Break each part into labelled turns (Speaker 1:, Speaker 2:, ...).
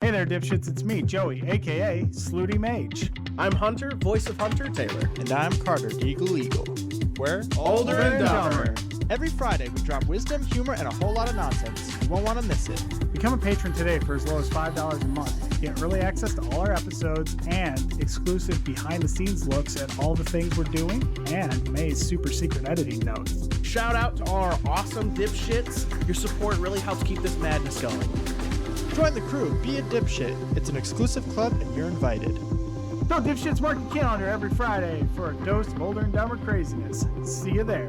Speaker 1: Hey there, dipshits, it's me, Joey, aka Slooty Mage.
Speaker 2: I'm Hunter, voice of Hunter Taylor.
Speaker 3: And I'm Carter, Deagle Eagle.
Speaker 2: We're
Speaker 1: Older and Dumber.
Speaker 3: Every Friday, we drop wisdom, humor, and a whole lot of nonsense. You won't want to miss it.
Speaker 1: Become a patron today for as low as $5 a month. Get early access to all our episodes and exclusive behind-the-scenes looks at all the things we're doing and May's super secret editing notes.
Speaker 2: Shout out to all our awesome dipshits. Your support really helps keep this madness going.
Speaker 3: Join the crew, be a dipshit. It's an exclusive club, and you're invited.
Speaker 1: So dipshits, mark your calendar every Friday for a dose of Older and Dumber craziness. See you there.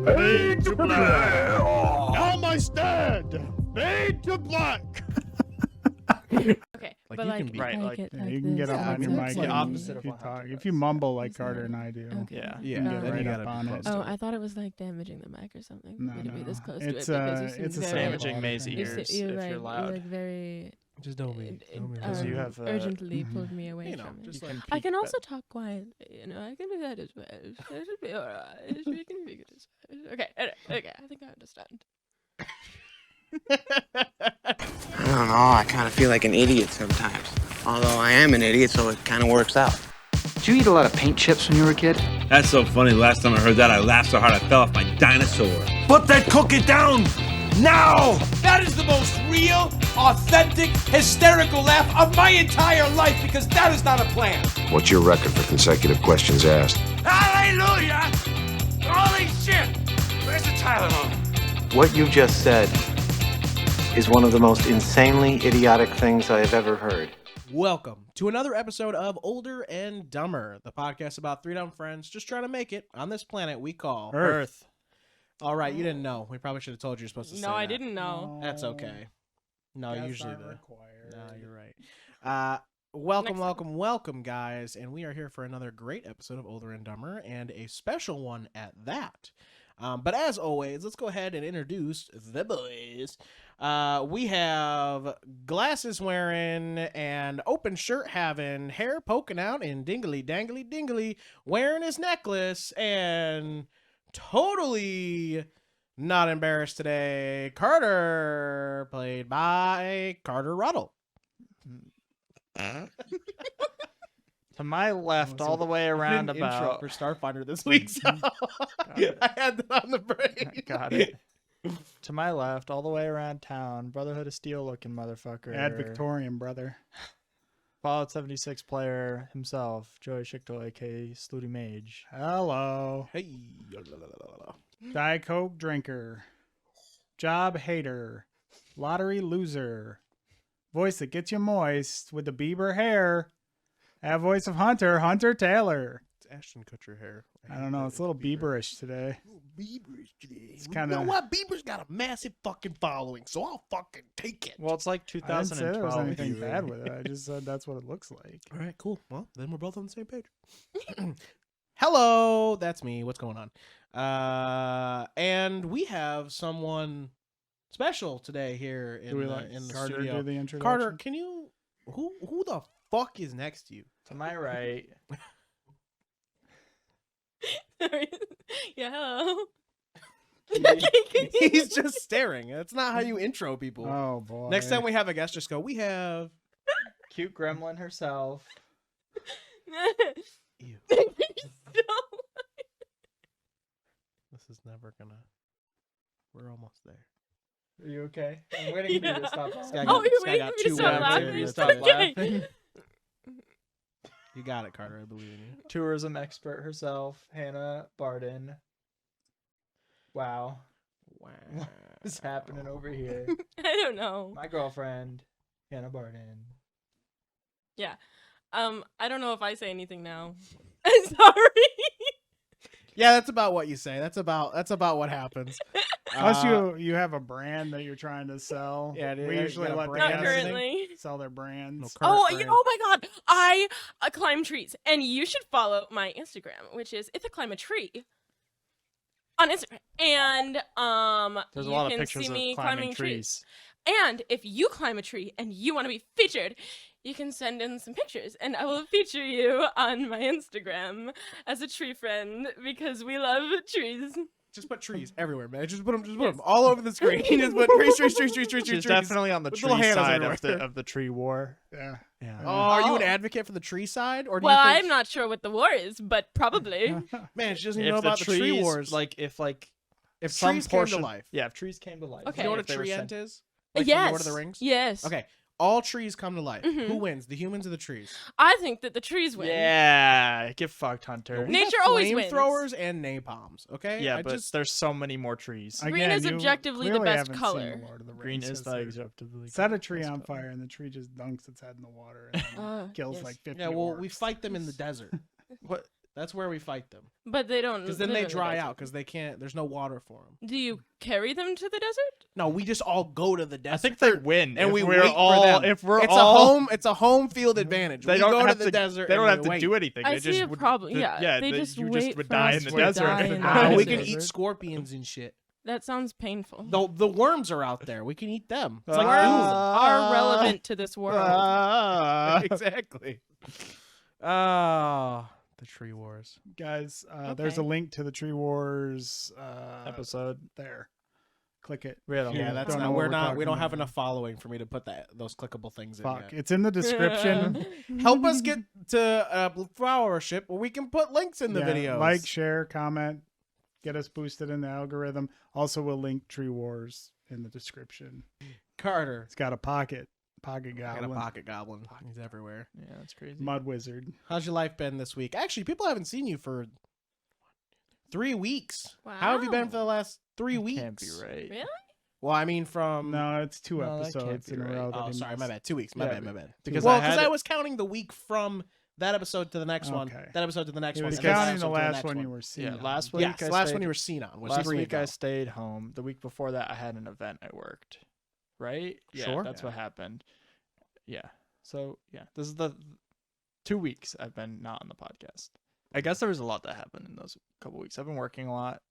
Speaker 3: Fade to black. Now my stand. Fade to black.
Speaker 4: Okay,
Speaker 2: Like,
Speaker 4: but
Speaker 2: you
Speaker 4: like,
Speaker 2: can be-
Speaker 3: right, like,
Speaker 4: it,
Speaker 1: Yeah, you can get
Speaker 4: this.
Speaker 1: up on your
Speaker 3: it's
Speaker 1: mic.
Speaker 3: the
Speaker 1: and
Speaker 3: opposite of
Speaker 1: if you
Speaker 3: what Hunter
Speaker 1: talk. If
Speaker 3: does.
Speaker 1: you mumble like
Speaker 4: Is
Speaker 1: Carter
Speaker 4: that-
Speaker 1: and I do.
Speaker 4: Okay.
Speaker 3: Yeah.
Speaker 2: Yeah,
Speaker 1: You
Speaker 4: get
Speaker 2: then
Speaker 1: right
Speaker 2: you
Speaker 1: up
Speaker 2: gotta
Speaker 1: on
Speaker 2: be
Speaker 1: it.
Speaker 2: close
Speaker 4: Oh,
Speaker 2: to
Speaker 4: I thought it was like damaging the mic or something.
Speaker 1: No,
Speaker 4: Me to be this
Speaker 1: no.
Speaker 4: close
Speaker 1: It's,
Speaker 4: to it because you seem
Speaker 1: it's a
Speaker 4: very,
Speaker 3: Damaging May's
Speaker 4: you
Speaker 3: ears
Speaker 4: you
Speaker 3: if
Speaker 4: like,
Speaker 3: you're loud.
Speaker 4: You like very
Speaker 2: Just don't be.
Speaker 3: you have,
Speaker 4: urgently
Speaker 1: mhm.
Speaker 4: pulled me away
Speaker 2: You know,
Speaker 4: from it.
Speaker 2: just
Speaker 3: You
Speaker 2: like
Speaker 3: can
Speaker 4: I
Speaker 3: peek,
Speaker 4: can
Speaker 3: but-
Speaker 4: also talk quietly, you know. I can do that as well. It should be alright. We can be good as well. Okay, okay. I think I understand.
Speaker 5: I don't know, I kind of feel like an idiot sometimes. Although I am an idiot, so it kind of works out.
Speaker 6: Did you eat a lot of paint chips when you were a kid?
Speaker 7: That's so funny. Last time I heard that, I laughed so hard I fell off my dinosaur. Put that cookie down now!
Speaker 8: That is the most real, authentic, hysterical laugh of my entire life because that is not a plan.
Speaker 9: What's your record for consecutive questions asked?
Speaker 7: Hallelujah! Holy shit! Where's the Tylenol?
Speaker 6: What you just said is one of the most insanely idiotic things I have ever heard.
Speaker 2: Welcome to another episode of Older and Dumber, the podcast about three dumb friends just trying to make it on this planet we call
Speaker 1: Earth.
Speaker 2: All right, you didn't know. We probably should have told you you're supposed to say
Speaker 4: No, I
Speaker 2: that.
Speaker 4: didn't know.
Speaker 2: That's okay. No,
Speaker 1: Guests
Speaker 2: usually
Speaker 1: aren't
Speaker 2: the.
Speaker 1: required.
Speaker 2: No, you're right. Welcome,
Speaker 4: Next time.
Speaker 2: welcome, guys, and we are here for another great episode of Older and Dumber, and a special one at that. But as always, let's go ahead and introduce the boys. We have glasses wearing and open shirt having, hair poking out, and dingly dangly dingly wearing his necklace, and totally not embarrassed today, Carter, played by Carter Ruttle.
Speaker 3: To my left, all the way around
Speaker 2: Intro
Speaker 3: about.
Speaker 2: for Starfinder this week, so I had that on the brain.
Speaker 3: Got it. To my left, all the way around town, Brotherhood of Steel looking motherfucker.
Speaker 1: Ad Victorian, brother.
Speaker 3: Fallout 76 player himself, Joey Schichtel, aka Slooty Mage.
Speaker 1: Hello.
Speaker 2: Hey.
Speaker 1: Diet Coke drinker. Job hater. Lottery loser. Voice that gets you moist with the Bieber hair. That voice of Hunter, Hunter Taylor.
Speaker 2: It's Ashton Kutcher hair.
Speaker 1: I don't know, it's a little Bieberish today.
Speaker 2: Bieberish today.
Speaker 1: It's
Speaker 2: You
Speaker 1: kinda-
Speaker 2: know what? Bieber's got a massive fucking following, so I'll fucking take it.
Speaker 3: Well, it's like
Speaker 1: I didn't say there was
Speaker 3: 2012.
Speaker 1: anything
Speaker 3: you.
Speaker 1: bad with it. I just said that's what it looks like.
Speaker 2: All right, cool. Well, then we're both on the same page. Hello, that's me. What's going on? And we have someone special today here
Speaker 1: Do we
Speaker 2: in
Speaker 1: let
Speaker 2: the
Speaker 1: Carter
Speaker 2: studio.
Speaker 1: do the introduction?
Speaker 2: Carter, can you? Who the fuck is next to you?
Speaker 3: To my right,
Speaker 4: Yeah, hello.
Speaker 2: He's just staring. That's not how you intro people.
Speaker 1: Oh boy.
Speaker 2: Next time we have a guest, just go. We have.
Speaker 3: cute gremlin herself.
Speaker 2: Ew. This is never gonna. We're almost there.
Speaker 3: Are you okay? I'm waiting for you to
Speaker 4: Yeah.
Speaker 3: stop.
Speaker 2: This guy
Speaker 4: Oh,
Speaker 2: got,
Speaker 4: you're
Speaker 2: this guy
Speaker 4: waiting
Speaker 2: got
Speaker 4: for me to
Speaker 2: two
Speaker 4: stop
Speaker 2: words
Speaker 4: laughing.
Speaker 2: in.
Speaker 3: You
Speaker 2: That's
Speaker 3: stop
Speaker 2: it.
Speaker 3: laughing.
Speaker 2: You got it, Carter. I believe in you.
Speaker 3: Tourism expert herself, Hannah Barden. Wow.
Speaker 2: Wow.
Speaker 3: What is happening over here?
Speaker 4: I don't know.
Speaker 3: My girlfriend, Hannah Barden.
Speaker 4: I don't know if I say anything now. I'm sorry.
Speaker 2: Yeah, that's about what you say. That's about what happens.
Speaker 1: Unless you have a brand that you're trying to sell.
Speaker 2: Yeah,
Speaker 1: we
Speaker 2: you
Speaker 1: usually
Speaker 2: got a
Speaker 1: let the
Speaker 2: brand.
Speaker 4: Not
Speaker 1: guests
Speaker 4: currently.
Speaker 1: sell their brands.
Speaker 4: Oh, oh my God! I climb trees, and you should follow my Instagram, which is if I climb a tree on Instagram. And
Speaker 3: There's a
Speaker 4: you
Speaker 3: lot of
Speaker 4: can
Speaker 3: pictures
Speaker 4: see
Speaker 3: of
Speaker 4: me
Speaker 3: climbing trees.
Speaker 4: And if you climb a tree and you want to be featured, you can send in some pictures, and I will feature you on my Instagram as a tree friend because we love trees.
Speaker 2: Just put trees everywhere, man. Just put them all over the screen. Just put trees.
Speaker 3: She's definitely on the
Speaker 2: With
Speaker 3: tree
Speaker 2: little hands
Speaker 3: side
Speaker 2: everywhere.
Speaker 3: of the tree war.
Speaker 1: Yeah.
Speaker 3: Yeah.
Speaker 2: Oh, are you an
Speaker 4: Oh.
Speaker 2: advocate for the tree side, or do
Speaker 4: Well,
Speaker 2: you think?
Speaker 4: I'm not sure what the war is, but probably.
Speaker 2: Man, she doesn't even know about the tree wars.
Speaker 3: if
Speaker 2: If trees came to life.
Speaker 3: Yeah, if trees came to life.
Speaker 4: Okay.
Speaker 2: You know what a
Speaker 3: if they were
Speaker 2: tree
Speaker 3: sent-
Speaker 2: ent is? Like
Speaker 4: Yes.
Speaker 2: from Lord of the Rings.
Speaker 4: Yes.
Speaker 2: Okay. All trees come to life.
Speaker 4: Mhm.
Speaker 2: Who wins? The humans or the trees?
Speaker 4: I think that the trees win.
Speaker 3: Yeah, get fucked, Hunter.
Speaker 2: We
Speaker 4: Nature
Speaker 2: have
Speaker 4: always wins.
Speaker 2: flamethrowers and napalms. Okay.
Speaker 3: Yeah,
Speaker 2: I
Speaker 3: but
Speaker 2: just
Speaker 3: there's so many more trees.
Speaker 4: Green is
Speaker 1: you
Speaker 4: objectively the
Speaker 1: clearly
Speaker 4: best
Speaker 1: haven't seen
Speaker 4: color.
Speaker 1: The Lord of the
Speaker 3: Green
Speaker 1: Rings,
Speaker 3: is
Speaker 1: 'cause
Speaker 3: the
Speaker 1: they're-
Speaker 3: acceptably.
Speaker 1: Set a tree
Speaker 3: best
Speaker 1: on
Speaker 3: color.
Speaker 1: fire and the tree just dunks its head in the water and then kills
Speaker 4: Yes.
Speaker 1: like 50
Speaker 2: yeah. Well, we
Speaker 1: orcs.
Speaker 2: fight them in the desert.
Speaker 3: What?
Speaker 2: That's where we fight them.
Speaker 4: But they don't.
Speaker 2: Because then
Speaker 4: live
Speaker 2: they
Speaker 4: in the
Speaker 2: dry
Speaker 4: desert.
Speaker 2: out because they can't. There's no water for them.
Speaker 4: Do you carry them to the desert?
Speaker 2: No, we just all go to the desert.
Speaker 3: I think they win,
Speaker 2: and
Speaker 3: if
Speaker 2: we
Speaker 3: we're
Speaker 2: wait
Speaker 3: all.
Speaker 2: for them.
Speaker 3: If we're
Speaker 2: it's
Speaker 3: all,
Speaker 2: a home. It's a home field advantage.
Speaker 3: They
Speaker 2: we
Speaker 3: don't
Speaker 2: go
Speaker 3: have
Speaker 2: to the desert.
Speaker 3: They don't
Speaker 2: and
Speaker 3: have
Speaker 2: we
Speaker 3: to
Speaker 2: wait.
Speaker 3: do anything.
Speaker 4: I
Speaker 3: They
Speaker 4: see
Speaker 3: just
Speaker 4: a
Speaker 3: would-
Speaker 4: problem.
Speaker 3: the-
Speaker 4: Yeah, they
Speaker 3: the-
Speaker 4: just
Speaker 3: you
Speaker 4: wait
Speaker 3: just would
Speaker 4: for
Speaker 3: die
Speaker 4: us
Speaker 3: in the
Speaker 4: to
Speaker 3: desert.
Speaker 4: die in the
Speaker 2: Ah, we
Speaker 4: desert.
Speaker 2: can eat scorpions and shit.
Speaker 4: That sounds painful.
Speaker 2: The worms are out there. We can eat them. It's like
Speaker 4: Worms
Speaker 2: Doom.
Speaker 4: are relevant to this world.
Speaker 2: Exactly. Oh, the tree wars.
Speaker 1: Guys, there's a
Speaker 4: Okay.
Speaker 1: link to the Tree Wars
Speaker 3: episode.
Speaker 1: there. Click it.
Speaker 3: We had a
Speaker 2: Yeah,
Speaker 3: whole-
Speaker 2: that's
Speaker 1: Don't
Speaker 2: not.
Speaker 1: know what
Speaker 2: We're
Speaker 1: we're
Speaker 2: not. We
Speaker 1: talking
Speaker 2: don't have
Speaker 1: about.
Speaker 2: enough following for me to put those clickable things in.
Speaker 1: Fuck.
Speaker 2: Yet.
Speaker 1: It's in the description.
Speaker 2: Help us get to followership where we can put links in the
Speaker 1: Yeah,
Speaker 2: videos.
Speaker 1: Like, share, comment, get us boosted in the algorithm. Also, we'll link Tree Wars in the description.
Speaker 2: Carter.
Speaker 1: It's got a pocket
Speaker 2: I got a
Speaker 1: goblin,
Speaker 2: pocket goblin. He's everywhere.
Speaker 3: Yeah, that's crazy.
Speaker 1: mud wizard.
Speaker 2: How's your life been this week? Actually, people haven't seen you for 3 weeks. How have you been for the last 3 weeks?
Speaker 3: Can't be right.
Speaker 4: Really?
Speaker 2: Well, I mean, from
Speaker 1: No, it's two
Speaker 3: No, that can't
Speaker 1: episodes
Speaker 3: be
Speaker 1: in a
Speaker 3: right.
Speaker 1: row. that
Speaker 2: Oh,
Speaker 1: he
Speaker 2: sorry, my
Speaker 1: missed.
Speaker 2: bad. 2 weeks. My
Speaker 3: Yeah,
Speaker 2: bad. My bad.
Speaker 3: because
Speaker 2: Well,
Speaker 3: I
Speaker 2: because
Speaker 3: had
Speaker 2: I
Speaker 3: it-
Speaker 2: was counting the week from that episode to the next one.
Speaker 1: Okay.
Speaker 2: That episode to the next
Speaker 1: He
Speaker 2: one.
Speaker 1: was
Speaker 2: and then that
Speaker 1: counting the
Speaker 2: episode to
Speaker 1: last
Speaker 2: next
Speaker 1: one you were seeing.
Speaker 3: Yeah, last week.
Speaker 2: Yes,
Speaker 3: I
Speaker 2: last
Speaker 3: stayed,
Speaker 2: one you were seen on was
Speaker 3: last
Speaker 2: 3
Speaker 3: week I
Speaker 2: ago.
Speaker 3: stayed home. The week before that, I had an event I worked. Right? Yeah,
Speaker 2: Sure.
Speaker 3: that's what happened. Yeah. So yeah, this is the 2 weeks I've been not on the podcast. I guess there was a lot that happened in those couple weeks. I've been working a lot,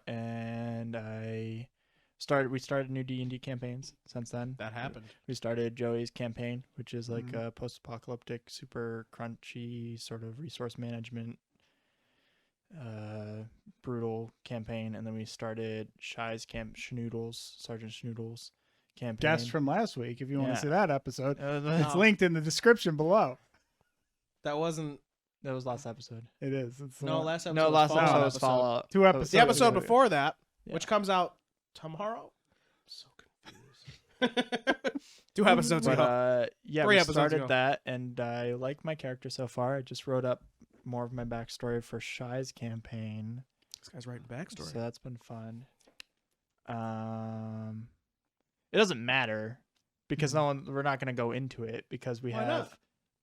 Speaker 3: and we started new D&D campaigns since then.
Speaker 2: That happened.
Speaker 3: We started Joey's campaign, which is like a post-apocalyptic, super crunchy sort of resource management, brutal campaign, and then we started Sergeant Schnoodle's campaign.
Speaker 1: Guest from last week, if you want
Speaker 3: Yeah.
Speaker 1: to see that episode. It's
Speaker 2: Oh.
Speaker 1: linked in the description below.
Speaker 2: That wasn't.
Speaker 3: That was last episode.
Speaker 1: It is. It's the
Speaker 2: No,
Speaker 1: one-
Speaker 2: last episode.
Speaker 3: No,
Speaker 2: was
Speaker 3: last
Speaker 2: Fallout
Speaker 3: episode was Fallout.
Speaker 1: 2 episodes.
Speaker 2: The episode
Speaker 1: ago.
Speaker 2: before that,
Speaker 3: Yeah.
Speaker 2: which comes out tomorrow. I'm so confused. 2 episodes
Speaker 3: But
Speaker 2: ago.
Speaker 3: yeah,
Speaker 2: 3
Speaker 3: we
Speaker 2: episodes
Speaker 3: started
Speaker 2: ago.
Speaker 3: that, and I like my character so far. I just wrote up more of my backstory for Shy's campaign,
Speaker 2: This guy's writing backstory.
Speaker 3: so that's been fun. It doesn't matter because we're not going to go into it because we
Speaker 2: Why
Speaker 3: have
Speaker 2: not?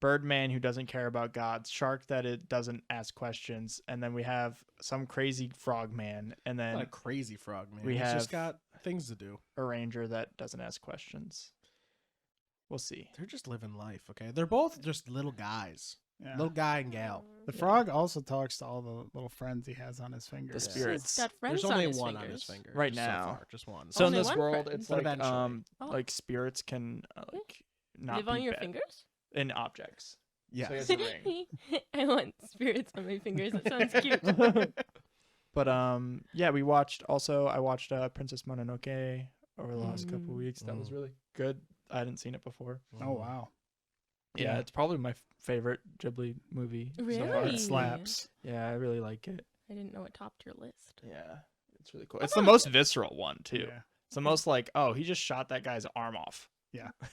Speaker 3: Birdman who doesn't care about gods, Shark that it doesn't ask questions, and then we have some crazy frogman, and then
Speaker 2: Not a crazy frog, man.
Speaker 3: we
Speaker 2: He's just
Speaker 3: have-
Speaker 2: got things to do.
Speaker 3: a ranger that doesn't ask questions. We'll see.
Speaker 2: They're just living life, okay? They're both just little guys.
Speaker 1: Yeah.
Speaker 2: Little guy and gal.
Speaker 1: The frog also talks to all the little friends he has on his fingers.
Speaker 3: The spirits.
Speaker 4: He's got friends
Speaker 2: There's only
Speaker 4: on his
Speaker 2: one
Speaker 4: fingers.
Speaker 2: on his finger.
Speaker 3: Right
Speaker 2: so
Speaker 3: now.
Speaker 2: far, just one.
Speaker 3: So in
Speaker 4: Only
Speaker 3: this
Speaker 4: one
Speaker 3: world,
Speaker 4: friend,
Speaker 3: it's
Speaker 2: but
Speaker 3: like
Speaker 2: eventually.
Speaker 4: Oh.
Speaker 3: like spirits can like not
Speaker 4: Live on
Speaker 3: be
Speaker 4: your
Speaker 3: bad
Speaker 4: fingers?
Speaker 3: in objects.
Speaker 2: yeah.
Speaker 3: So he has a ring.
Speaker 4: I want spirits on my fingers. That sounds cute.
Speaker 3: But yeah, I watched Princess Mononoke over the last couple weeks. That was really good. I hadn't seen it before.
Speaker 1: Oh, wow.
Speaker 3: Yeah, it's probably my favorite Ghibli movie. so far.
Speaker 4: Really?
Speaker 1: It slaps.
Speaker 3: Yeah, I really like it.
Speaker 4: I didn't know it topped your list.
Speaker 3: Yeah, it's really cool. It's the most visceral one too.
Speaker 1: Yeah.
Speaker 3: It's the most like, oh, he just shot that guy's arm off.
Speaker 1: Yeah.
Speaker 2: I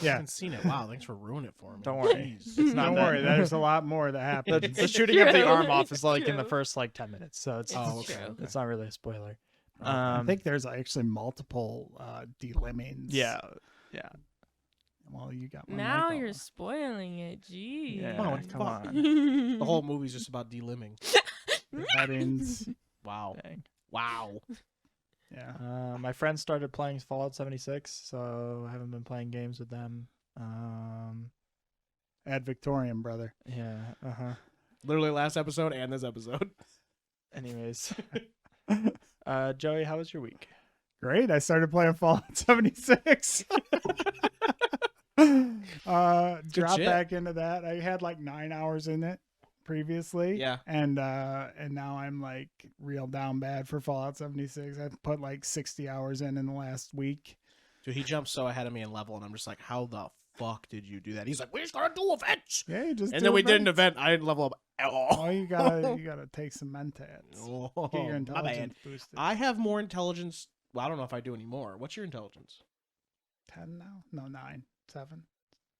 Speaker 1: Yeah.
Speaker 2: haven't seen it. Wow, thanks for ruining it for me.
Speaker 3: Don't worry.
Speaker 2: Jeez.
Speaker 3: It's not
Speaker 1: Don't
Speaker 3: that-
Speaker 1: worry. There's a lot more that
Speaker 3: The,
Speaker 1: happens.
Speaker 3: the shooting of the
Speaker 4: true.
Speaker 3: arm off is
Speaker 4: It's
Speaker 3: like in the
Speaker 4: true.
Speaker 3: first like 10 minutes, so it's
Speaker 2: Oh,
Speaker 4: It's
Speaker 2: okay.
Speaker 4: true.
Speaker 3: it's not really a spoiler.
Speaker 1: I think there's actually multiple delimbings.
Speaker 3: yeah.
Speaker 1: Well, you got my
Speaker 4: Now
Speaker 1: mic
Speaker 4: you're
Speaker 1: on.
Speaker 4: spoiling it. Gee.
Speaker 3: Yeah,
Speaker 2: Oh, what the
Speaker 3: come
Speaker 2: fuck?
Speaker 3: on.
Speaker 2: The whole movie's just about delimbing.
Speaker 1: Headings.
Speaker 2: Wow.
Speaker 3: Dang.
Speaker 2: Wow.
Speaker 1: Yeah.
Speaker 3: My friends started playing Fallout 76, so I haven't been playing games with them.
Speaker 1: Ad Victorium, brother.
Speaker 3: Yeah.
Speaker 2: Literally last episode and this episode.
Speaker 3: Anyways, Joey, how was your week?
Speaker 1: Great. I started playing Fallout 76. Drop
Speaker 2: shit.
Speaker 1: back into that. I had like 9 hours in it. previously.
Speaker 2: Yeah.
Speaker 1: And now I'm like real down bad for Fallout 76. I've put like 60 hours in the last week.
Speaker 2: Dude, he jumped so ahead of me in level, and I'm just like, how the fuck did you do that? He's like, we're just gonna do events.
Speaker 1: Yeah, you just
Speaker 2: And
Speaker 1: do
Speaker 2: then we did an
Speaker 1: events.
Speaker 2: event. I didn't level up at all.
Speaker 1: Oh, you gotta take some mentats.
Speaker 2: Oh,
Speaker 1: Get your
Speaker 2: my
Speaker 1: intelligence
Speaker 2: bad.
Speaker 1: boosted.
Speaker 2: I have more intelligence. Well, I don't know if I do anymore. What's your intelligence?
Speaker 1: 10 now? No, 9, 7.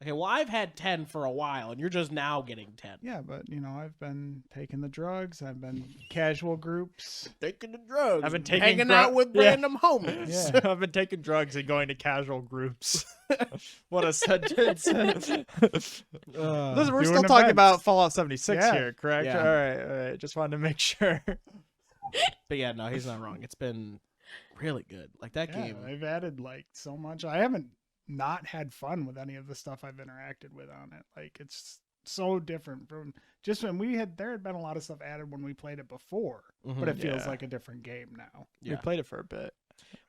Speaker 2: Okay, well, I've had 10 for a while, and you're just now getting 10.
Speaker 1: Yeah, but I've been taking the drugs. I've been casual groups.
Speaker 2: Taking the drugs.
Speaker 3: I've been taking
Speaker 2: hanging out with random homies.
Speaker 1: Yeah.
Speaker 3: I've been taking drugs and going to casual groups. What a sentence. Listen, we're
Speaker 1: Doing
Speaker 3: still talking
Speaker 1: events.
Speaker 3: about Fallout 76
Speaker 1: Yeah.
Speaker 3: here, correct?
Speaker 2: Yeah.
Speaker 3: All right. Just wanted to make sure.
Speaker 2: But yeah, no, he's not wrong. It's been really good. Like that
Speaker 1: Yeah,
Speaker 2: game.
Speaker 1: I've added like so much. I haven't not had fun with any of the stuff I've interacted with on it. Like it's so different from just when there had been a lot of stuff added when we played it before, but it feels
Speaker 3: Yeah.
Speaker 1: like a different game now.
Speaker 2: Yeah.
Speaker 3: We played it for a bit.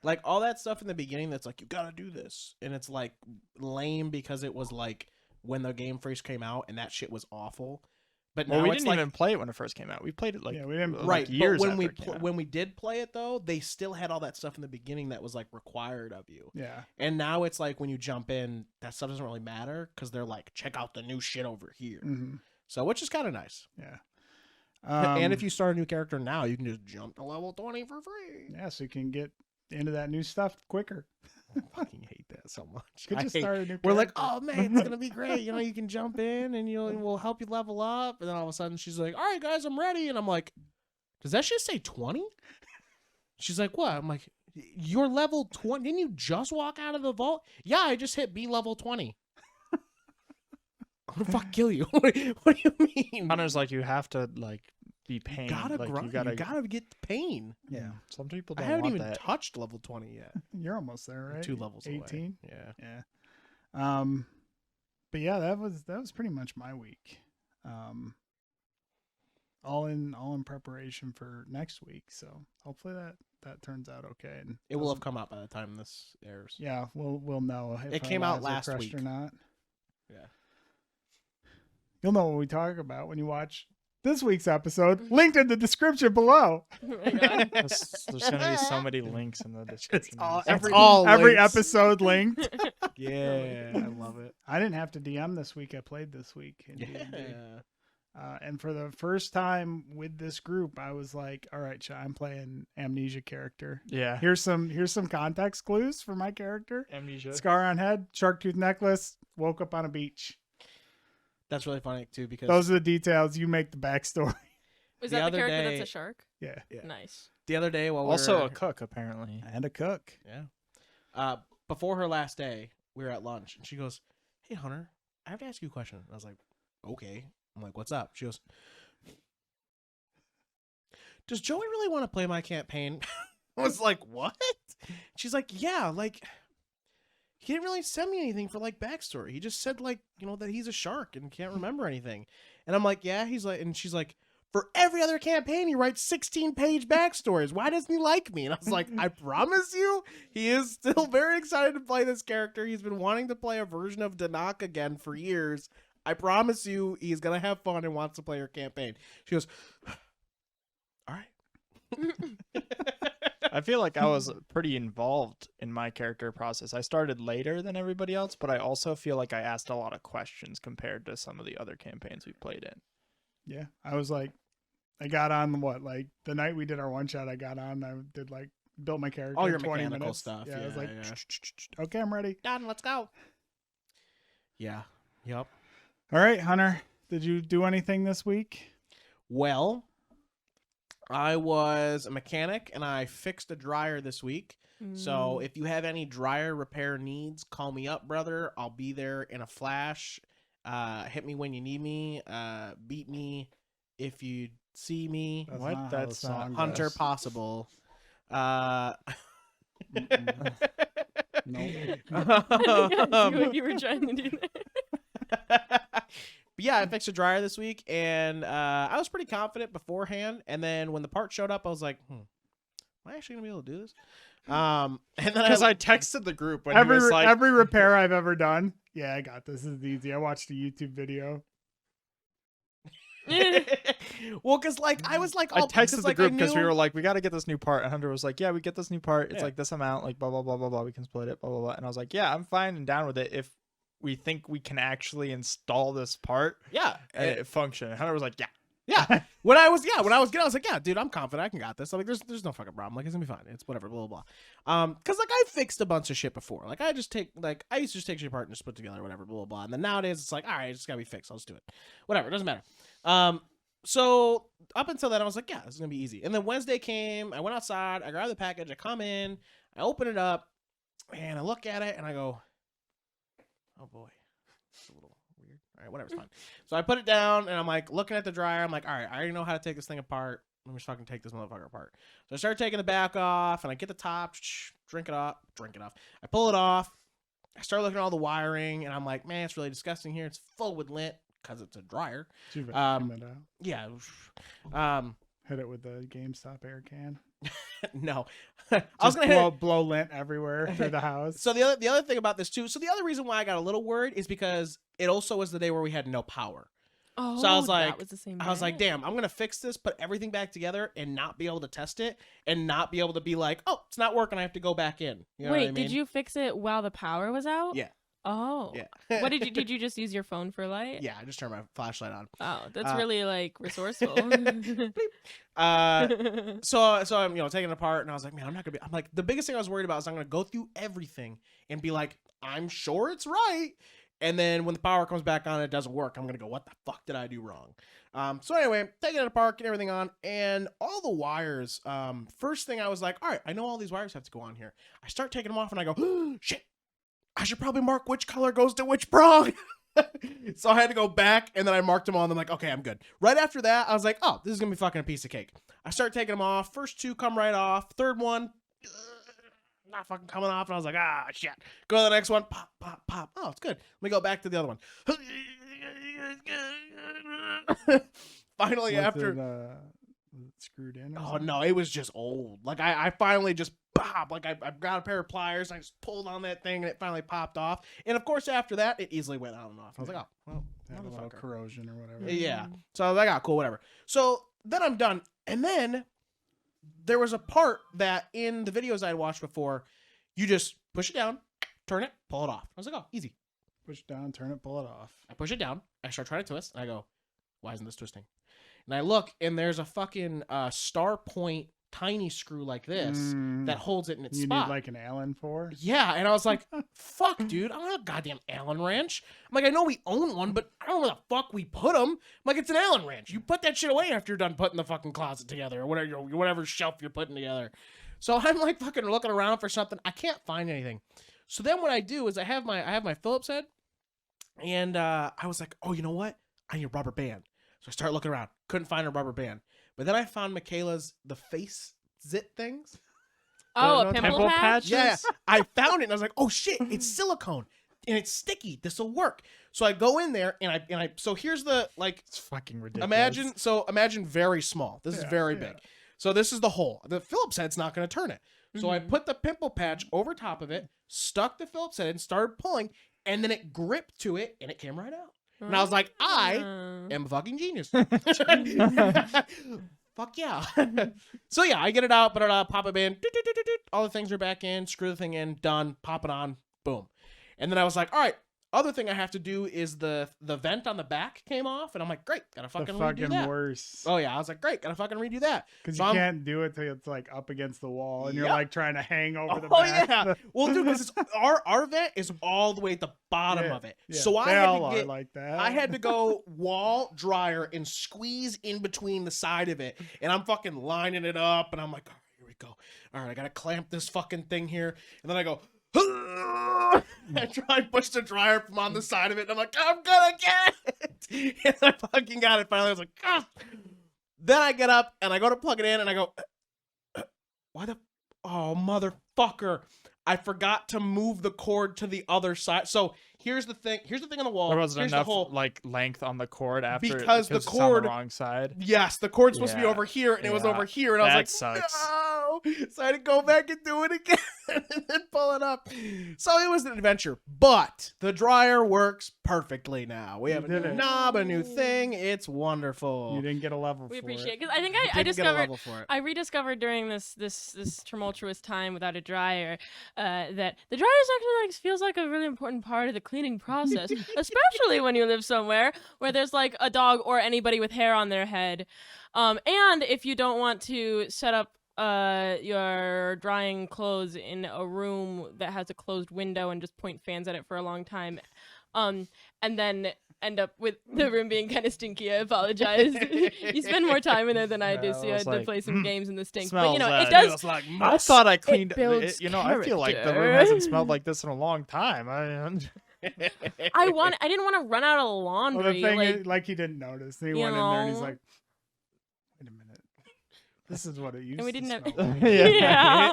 Speaker 2: Like all that stuff in the beginning that's like, you gotta do this. And it's like lame because it was like when the game first came out and that shit was awful. But
Speaker 3: Well,
Speaker 2: now
Speaker 3: we
Speaker 2: it's
Speaker 3: didn't
Speaker 2: like,
Speaker 3: even play it when it first came out. We played it like
Speaker 1: Yeah, we didn't-
Speaker 3: like
Speaker 2: right,
Speaker 3: years
Speaker 2: but when
Speaker 3: after
Speaker 2: we
Speaker 3: it came out.
Speaker 2: when we did play it though, they still had all that stuff in the beginning that was like required of you.
Speaker 1: Yeah.
Speaker 2: And now it's like when you jump in, that stuff doesn't really matter because they're like, check out the new shit over here.
Speaker 1: Mm-hmm.
Speaker 2: So which is kind of nice.
Speaker 1: Yeah.
Speaker 2: And if you start a new character now, you can just jump to level 20 for free.
Speaker 1: yeah, so you can get into that new stuff quicker.
Speaker 2: I fucking hate that so much.
Speaker 1: Could
Speaker 2: I
Speaker 1: just
Speaker 2: hate-
Speaker 1: start a new
Speaker 2: We're like,
Speaker 1: character.
Speaker 2: oh man, it's gonna be great. You can jump in and we'll help you level up. And then all of a sudden she's like, all right, guys, I'm ready. And I'm like, does that shit say 20? She's like, what? I'm like, you're level 20. Didn't you just walk out of the vault? Yeah, I just hit B level 20. I'm gonna fuck kill you. What do you mean?
Speaker 3: Hunter's like, you have to like be pained.
Speaker 2: Gotta
Speaker 3: like,
Speaker 2: grind.
Speaker 3: You gotta
Speaker 2: get the pain.
Speaker 1: Yeah.
Speaker 3: Some people
Speaker 2: I
Speaker 3: don't
Speaker 2: haven't
Speaker 3: want
Speaker 2: even
Speaker 3: that.
Speaker 2: touched level 20 yet.
Speaker 1: You're almost there, right?
Speaker 2: 2 levels
Speaker 1: 18.
Speaker 2: away. Yeah.
Speaker 1: Yeah. But yeah, that was pretty much my week. All in preparation for next week. So hopefully that turns out okay. And
Speaker 2: It will have
Speaker 1: doesn't-
Speaker 2: come out by the time this airs.
Speaker 1: Yeah, we'll know if
Speaker 2: It
Speaker 1: our
Speaker 2: came out
Speaker 1: lives are
Speaker 2: last
Speaker 1: crushed
Speaker 2: week.
Speaker 1: or not.
Speaker 2: Yeah.
Speaker 1: You'll know what we talk about when you watch this week's episode. Linked in the description below.
Speaker 4: Oh my God.
Speaker 3: There's gonna be so many links in the description.
Speaker 1: Every episode linked.
Speaker 2: Yeah, I love it.
Speaker 1: I didn't have to DM this week. I played this week. In D&D. And for the first time with this group, I was like, "All right, I'm playing amnesia character.
Speaker 3: Yeah.
Speaker 1: Here's some context clues for my character.
Speaker 3: Amnesia.
Speaker 1: Scar on head, shark tooth necklace, woke up on a beach.
Speaker 2: That's really funny too because
Speaker 1: Those are the details. You make the backstory.
Speaker 4: Was
Speaker 2: The
Speaker 4: that the
Speaker 2: other
Speaker 4: character
Speaker 2: day-
Speaker 4: that's a shark?
Speaker 1: Yeah,
Speaker 4: Nice.
Speaker 2: the other day while
Speaker 3: Also
Speaker 2: we were,
Speaker 3: a cook apparently.
Speaker 1: and a cook.
Speaker 2: yeah, before her last day, we were at lunch and she goes, "Hey Hunter, I have to ask you a question." I was like, "Okay." I'm like, "What's up?" She goes, "Does Joey really want to play my campaign?" I was like, "What?" She's like, "Yeah, like he didn't really send me anything for like backstory. He just said like, that he's a shark and can't remember anything." And I'm like, "Yeah." He's like, and she's like, "For every other campaign, he writes 16-page backstories. Why doesn't he like me?" And I was like, "I promise you, he is still very excited to play this character. He's been wanting to play a version of Danak again for years. I promise you, he's gonna have fun and wants to play her campaign." She goes, "All right."
Speaker 3: I feel like I was pretty involved in my character process. I started later than everybody else, but I also feel like I asked a lot of questions compared to some of the other campaigns we played in.
Speaker 1: Yeah, I was like, I got on like the night we did our one shot. I got on. I did like built my character.
Speaker 2: All your
Speaker 1: 20
Speaker 2: mechanical
Speaker 1: minutes.
Speaker 2: stuff,
Speaker 1: Yeah, I was
Speaker 2: yeah,
Speaker 1: like,
Speaker 2: yeah.
Speaker 1: okay, I'm ready.
Speaker 2: Done. Let's go. Yeah. Yep.
Speaker 1: All right, Hunter. Did you do anything this week?
Speaker 2: Well, I was a mechanic and I fixed a dryer this week. So if you have any dryer repair needs, call me up, brother. I'll be there in a flash. Hit me when you need me. Beat me if you see me.
Speaker 1: That's
Speaker 3: What?
Speaker 1: not how the
Speaker 3: That's not-
Speaker 1: song
Speaker 2: Hunter
Speaker 1: goes.
Speaker 2: possible.
Speaker 1: Nope.
Speaker 4: I see what you were trying to do there.
Speaker 2: But yeah, I fixed a dryer this week, and I was pretty confident beforehand. And then when the part showed up, I was like, "Am I actually gonna be able to do this?" And then
Speaker 3: Because I texted the group when he
Speaker 1: every
Speaker 3: was like,
Speaker 1: every repair I've ever done. Yeah, I got this. This is easy. I watched a YouTube video.
Speaker 2: Well, because like I was like,
Speaker 3: I
Speaker 2: oh,
Speaker 3: texted the
Speaker 2: like,
Speaker 3: group
Speaker 2: I
Speaker 3: because we
Speaker 2: knew-
Speaker 3: were like, we got to get this new part. And Hunter was like, yeah, we get this new part. It's
Speaker 2: Yeah.
Speaker 3: like this amount, like blah, blah, blah, blah, blah. We can split it, blah, blah, blah. And I was like, yeah, I'm fine and down with it if we think we can actually install this part
Speaker 2: yeah,
Speaker 3: and it function. And Hunter was like, yeah.
Speaker 2: yeah. When I was getting, I was like, yeah, dude, I'm confident I can got this. I'm like, there's no fucking problem. Like, it's gonna be fine. It's whatever, blah blah blah. Because like I fixed a bunch of shit before. Like I used to just take shit apart and just put together, whatever, blah blah blah. And then nowadays it's like, all right, it's just gotta be fixed. I'll just do it. Whatever, it doesn't matter. So up until then, I was like, yeah, this is gonna be easy. And then Wednesday came. I went outside. I grabbed the package. I come in. I open it up, and I look at it, and I go, oh boy, it's a little weird. All right, whatever, it's fine. So I put it down, and I'm like looking at the dryer. I'm like, all right, I already know how to take this thing apart. Let me just fucking take this motherfucker apart. So I start taking the back off, and I get the top, drink it off. I pull it off. I start looking at all the wiring, and I'm like, man, it's really disgusting here. It's full with lint because it's a dryer.
Speaker 1: Too bad.
Speaker 2: Yeah.
Speaker 1: Hit it with the GameStop air can.
Speaker 2: No. I was gonna hit
Speaker 1: blow lint everywhere through the house.
Speaker 2: So the other thing about this too. So the other reason why I got a little worried is because it also was the day where we had no power.
Speaker 4: Oh,
Speaker 2: So I was like,
Speaker 4: that was the same
Speaker 2: I was like,
Speaker 4: day.
Speaker 2: damn, I'm gonna fix this, put everything back together, and not be able to test it, and not be able to be like, oh, it's not working. I have to go back in. You know
Speaker 4: Wait,
Speaker 2: what I mean?
Speaker 4: did you fix it while the power was out?
Speaker 2: Yeah.
Speaker 4: Oh.
Speaker 2: Yeah.
Speaker 4: What did you just use your phone for light?
Speaker 2: Yeah, I just turned my flashlight on.
Speaker 4: Oh, that's really like resourceful.
Speaker 2: So I'm taking it apart, and I was like, man, I'm not gonna be. I'm like, the biggest thing I was worried about is I'm gonna go through everything and be like, I'm sure it's right, and then when the power comes back on, it doesn't work. I'm gonna go, what the fuck did I do wrong? So anyway, taking it apart, getting everything on, and all the wires. First thing I was like, all right, I know all these wires have to go on here. I start taking them off, and I go, oh, shit. I should probably mark which color goes to which prong. So I had to go back, and then I marked them all, and I'm like, okay, I'm good. Right after that, I was like, oh, this is going to be fucking a piece of cake. I start taking them off. First two come right off. Third one, not fucking coming off, and I was like, ah, shit. Go to the next one. Pop, pop, pop. Oh, it's good. Let me go back to the other one. Finally,
Speaker 1: Was it screwed in?
Speaker 2: Oh, no, it was just old. Like, I finally just pop. Like, I got a pair of pliers, and I just pulled on that thing, and it finally popped off. And, of course, after that, it easily went on and off. I was like, oh, well,
Speaker 1: Had a little
Speaker 2: motherfucker.
Speaker 1: corrosion or whatever.
Speaker 2: Yeah. So I was like, oh, cool, whatever. So then I'm done. And then there was a part that in the videos I had watched before, you just push it down, turn it, pull it off. I was like, oh, easy.
Speaker 1: Push down, turn it, pull it off.
Speaker 2: I push it down. I start trying to twist, and I go, why isn't this twisting? And I look, and there's a fucking star point tiny screw like this that holds it in its
Speaker 1: You
Speaker 2: spot.
Speaker 1: need like an Allen for?
Speaker 2: Yeah, and I was like, fuck, dude, I don't have a goddamn Allen wrench. I'm like, I know we own one, but I don't know where the fuck we put them. I'm like, it's an Allen wrench. You put that shit away after you're done putting the fucking closet together or whatever shelf you're putting together. So I'm like fucking looking around for something. I can't find anything. So then what I do is I have my Phillips head, and I was like, oh, you know what? I need a rubber band. So I start looking around. Couldn't find a rubber band. But then I found Michaela's the face zit things.
Speaker 4: Oh,
Speaker 2: know
Speaker 4: a pimple patch?
Speaker 3: patches?
Speaker 2: Yeah, I found it and I was like, oh shit, it's silicone and it's sticky. This will work. So I go in there and I so here's the like
Speaker 1: It's fucking ridiculous.
Speaker 2: imagine very small. This is very big. So this is the hole. The Phillips head's not going to turn it. So I put the pimple patch over top of it, stuck the Phillips head in, started pulling, and then it gripped to it and it came right out. And I was like, I am a fucking genius. Fuck yeah. So yeah, I get it out, put it out, pop it in. All the things are back in, screw the thing in, done, pop it on, boom. And then I was like, all right, other thing I have to do is the vent on the back came off. And I'm like, great, gotta
Speaker 1: The
Speaker 2: fucking redo
Speaker 1: fucking
Speaker 2: that.
Speaker 1: worse.
Speaker 2: Oh yeah, I was like, great, gotta fucking redo that.
Speaker 1: Because
Speaker 2: So
Speaker 1: you
Speaker 2: I'm-
Speaker 1: can't do it till it's like up against the wall and you're
Speaker 2: Yep.
Speaker 1: like trying to hang over the
Speaker 2: Oh
Speaker 1: back.
Speaker 2: yeah. Well, dude, because our vent is all the way at the bottom
Speaker 1: Yeah,
Speaker 2: of it.
Speaker 1: yeah.
Speaker 2: So I
Speaker 1: They
Speaker 2: had
Speaker 1: all
Speaker 2: to
Speaker 1: are
Speaker 2: get
Speaker 1: like that.
Speaker 2: I had to go wall dryer and squeeze in between the side of it. And I'm fucking lining it up. And I'm like, all right, here we go. All right, I got to clamp this fucking thing here. And then I go, I try and push the dryer from on the side of it. And I'm like, I'm going to get it. And I fucking got it finally. I was like, ah. Then I get up and I go to plug it in and I go, why the, oh, motherfucker. I forgot to move the cord to the other side. So here's the thing. Here's the thing on the wall.
Speaker 3: There wasn't
Speaker 2: Here's
Speaker 3: enough
Speaker 2: the hole.
Speaker 3: like length on the cord after
Speaker 2: Because the
Speaker 3: it's on
Speaker 2: cord-
Speaker 3: the wrong side.
Speaker 2: Yes, the cord's supposed to be
Speaker 3: Yeah.
Speaker 2: over here, and it was
Speaker 3: Yeah.
Speaker 2: over here, and I was
Speaker 3: That
Speaker 2: like,
Speaker 3: sucks.
Speaker 2: no. go. So I had to go back and do it again and then pull it up. So it was an adventure, but the dryer works perfectly now. We have a new knob, a new thing. It's wonderful.
Speaker 1: You didn't get a level
Speaker 4: We
Speaker 1: for
Speaker 4: appreciate
Speaker 1: it.
Speaker 4: it because I think I
Speaker 2: Didn't get a
Speaker 4: discovered
Speaker 2: level for it.
Speaker 4: I rediscovered during this tumultuous time without a dryer that the dryer actually feels like a really important part of the cleaning process, especially when you live somewhere where there's like a dog or anybody with hair on their head, and if you don't want to set up your drying clothes in a room that has a closed window and just point fans at it for a long time, and then end up with the room being kind of stinky. I apologize. You spend more time in there than I do, so you had to play some games in the stink. But you know, it does.
Speaker 3: Like I thought I cleaned it.
Speaker 4: builds
Speaker 3: I feel like the room
Speaker 4: character.
Speaker 3: hasn't smelled like this in a long time.
Speaker 4: I didn't want to run out of laundry.
Speaker 1: Well, the thing
Speaker 4: like,
Speaker 1: is, like he didn't notice. He
Speaker 4: you
Speaker 1: went in there and he's
Speaker 4: know?
Speaker 1: like, "Wait a minute, this is what it used
Speaker 4: and we
Speaker 1: to
Speaker 4: didn't
Speaker 1: smell
Speaker 4: have.
Speaker 1: like."
Speaker 4: Yeah.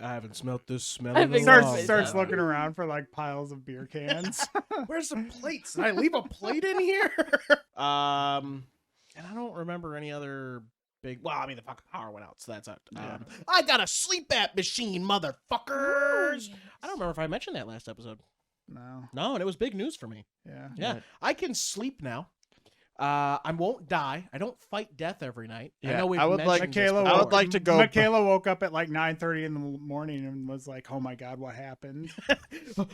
Speaker 2: I haven't smelt this smell
Speaker 4: I
Speaker 2: in a
Speaker 4: think
Speaker 2: long
Speaker 4: so.
Speaker 1: Starts
Speaker 2: time.
Speaker 1: looking around for like piles of beer cans.
Speaker 2: Where's the plates? Did I leave a plate in here? And I don't remember any other big. Well, I mean, the fucking power went out, so that's out. I got a sleep app machine, motherfuckers. I don't remember if I mentioned that last episode.
Speaker 1: No.
Speaker 2: No, and it was big news for me.
Speaker 1: Yeah.
Speaker 2: Yeah, I can sleep now. I won't die. I don't fight death every night. I know we've
Speaker 3: I would like-
Speaker 2: mentioned this
Speaker 1: Michaela,
Speaker 3: I
Speaker 2: before.
Speaker 3: would like to go.
Speaker 1: Michaela woke up at like 9:30 in the morning and was like, "Oh my god, what happened?"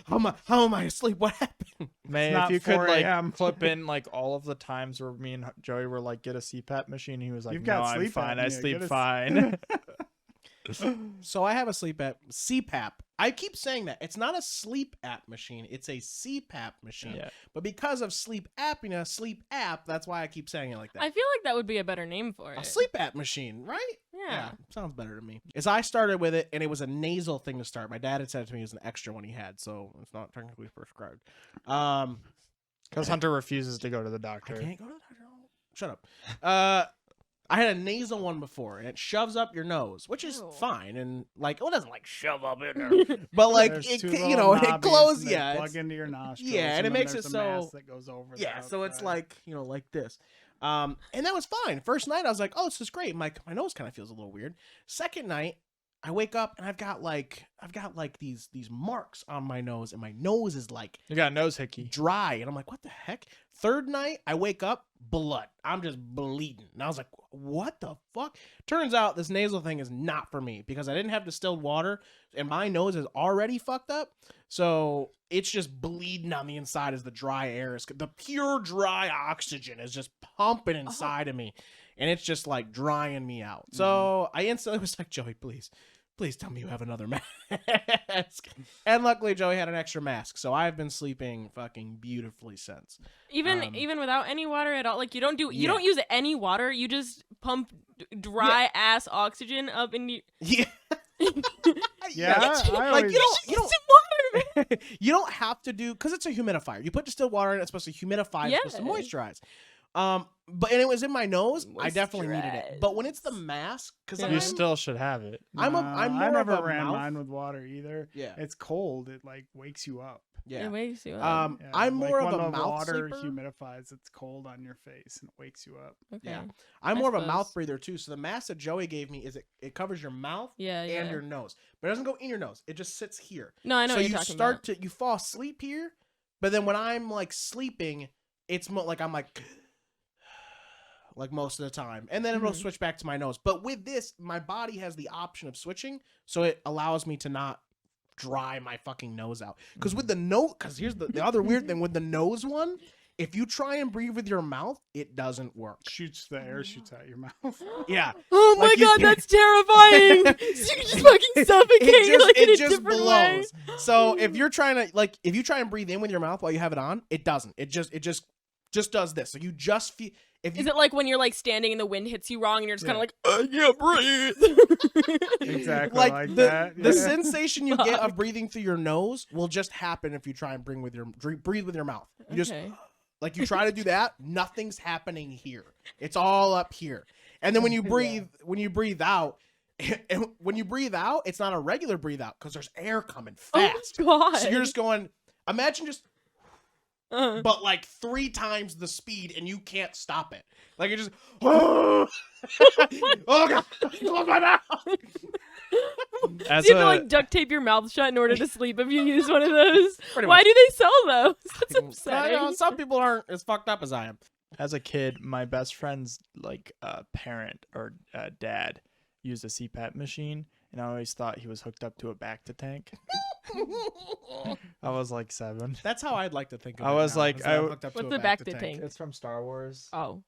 Speaker 2: How am I asleep? What happened?
Speaker 3: Man,
Speaker 1: not
Speaker 3: if you could
Speaker 1: 4
Speaker 3: like
Speaker 1: a.m.
Speaker 3: clip in like all of the times where me and Joey were like, get a CPAP machine. He was like,
Speaker 1: You've
Speaker 3: no,
Speaker 1: got
Speaker 3: I'm
Speaker 1: sleep
Speaker 3: fine. I
Speaker 1: apnea.
Speaker 3: sleep
Speaker 1: Get a-
Speaker 3: fine.
Speaker 2: So I have a sleep app, CPAP. I keep saying that. It's not a sleep app machine. It's a CPAP machine.
Speaker 3: Yeah.
Speaker 2: But because of sleep apnea, sleep app, that's why I keep saying it like that.
Speaker 4: I feel like that would be a better name for it.
Speaker 2: A sleep app machine, right?
Speaker 4: Yeah.
Speaker 2: Sounds better to me. As I started with it, and it was a nasal thing to start. My dad had said it to me it was an extra one he had, so it's not technically prescribed.
Speaker 3: Because Hunter refuses to go to the
Speaker 2: I
Speaker 3: doctor.
Speaker 2: can't go to the doctor. Shut up. I had a nasal one before, and it shoves up your nose, which is
Speaker 4: Ew.
Speaker 2: fine, and like, well, it doesn't like shove up in there, but like
Speaker 1: There's
Speaker 2: it,
Speaker 1: two
Speaker 2: you
Speaker 1: little
Speaker 2: know, it
Speaker 1: knobbies
Speaker 2: closes,
Speaker 1: that
Speaker 2: yeah,
Speaker 1: plug
Speaker 2: it's-
Speaker 1: into your nostrils.
Speaker 2: yeah, and it
Speaker 1: then
Speaker 2: makes
Speaker 1: there's
Speaker 2: it
Speaker 1: a
Speaker 2: so-
Speaker 1: mask that goes over. the
Speaker 2: yeah, so it's
Speaker 1: outside.
Speaker 2: like, you know, like this. And that was fine. First night, I was like, oh, this is great. My nose kind of feels a little weird. Second night, I wake up and I've got like these marks on my nose, and my nose is like
Speaker 3: You got a nose hickey.
Speaker 2: dry, and I'm like, what the heck? Third night, I wake up, blood. I'm just bleeding, and I was like, what the fuck? Turns out this nasal thing is not for me because I didn't have distilled water, and my nose is already fucked up, so it's just bleeding on the inside as the dry air is. The pure dry oxygen is just pumping inside of me, and it's just like drying me out. So I instantly was like, Joey, please tell me you have another mask. And luckily Joey had an extra mask, so I've been sleeping fucking beautifully since.
Speaker 4: Even without any water at all, like you don't
Speaker 2: Yeah.
Speaker 4: use any water. You just pump dry ass oxygen up into.
Speaker 2: Yeah.
Speaker 1: Yeah, I
Speaker 2: like
Speaker 1: always-
Speaker 2: you don't you don't have to do, because it's a humidifier. You put distilled water in, it's supposed to humidify, it's supposed to moisturize. But and it was in my nose. I definitely needed it. But when it's the mask, because
Speaker 3: You still should have it.
Speaker 2: I'm more
Speaker 1: I never
Speaker 2: of a
Speaker 1: ran
Speaker 2: mouth.
Speaker 1: mine with water either.
Speaker 2: Yeah.
Speaker 1: It's cold. It like wakes you up.
Speaker 2: Yeah.
Speaker 4: It wakes you up.
Speaker 1: Yeah,
Speaker 2: I'm
Speaker 1: like
Speaker 2: more
Speaker 1: when
Speaker 2: of a
Speaker 1: the
Speaker 2: mouth
Speaker 1: water
Speaker 2: sleeper.
Speaker 1: humidifies. It's cold on your face and it wakes you up.
Speaker 4: Okay.
Speaker 2: Yeah. I'm
Speaker 4: I
Speaker 2: more of a
Speaker 4: suppose.
Speaker 2: mouth breather too. So the mask that Joey gave me is it covers your mouth
Speaker 4: Yeah,
Speaker 2: and
Speaker 4: yeah.
Speaker 2: your nose, but it doesn't go in your nose. It just sits here.
Speaker 4: No, I know
Speaker 2: So
Speaker 4: what
Speaker 2: you
Speaker 4: you're talking
Speaker 2: start
Speaker 4: about.
Speaker 2: to you fall asleep here, but then when I'm like sleeping, it's more like I'm like most of the time, and then it'll
Speaker 4: Mm-hmm.
Speaker 2: switch back to my nose. But with this, my body has the option of switching, so it allows me to not dry my fucking nose out. Because with the nose, because here's the other weird thing with the nose one, if you try and breathe with your mouth, it doesn't work.
Speaker 1: Shoots the air shoots out your mouth.
Speaker 2: Yeah.
Speaker 4: Oh my
Speaker 2: Like, you
Speaker 4: god,
Speaker 2: can't-
Speaker 4: that's terrifying! You can just fucking suffocate like in a different way.
Speaker 2: So if you're trying to if you try and breathe in with your mouth while you have it on, it doesn't. It just does this. So you just feel. If you,
Speaker 4: Is it like when you're like standing and the wind hits you wrong and you're just kind of
Speaker 1: Yeah.
Speaker 4: like, I can't breathe?
Speaker 1: Exactly
Speaker 2: like,
Speaker 1: like
Speaker 2: the
Speaker 1: that.
Speaker 2: the
Speaker 1: yeah.
Speaker 2: sensation you get of breathing through your nose will just happen if you try and breathe with your mouth. You just
Speaker 4: Okay.
Speaker 2: like you try to do that, nothing's happening here. It's all up here. And then when you breathe out, and when you breathe out, it's not a regular breathe out because there's air coming fast.
Speaker 4: Oh god.
Speaker 2: So you're just going. Imagine just but like 3 times the speed, and you can't stop it. Like it just, oh god, close my mouth.
Speaker 4: So you have to like duct tape your mouth shut in order to sleep if you use one of those. Why do they sell those? That's upsetting.
Speaker 2: Some people aren't as fucked up as I am.
Speaker 3: As a kid, my best friend's like parent or dad used a CPAP machine, and I always thought he was hooked up to a Bacta-tank. I was like 7.
Speaker 2: That's how I'd like to think of it.
Speaker 3: I was
Speaker 2: now,
Speaker 3: like,
Speaker 2: is that I'm hooked up
Speaker 4: what's
Speaker 2: to a
Speaker 4: the
Speaker 2: Bacta
Speaker 4: Bacta-tank?
Speaker 3: It's from Star Wars.
Speaker 4: Oh.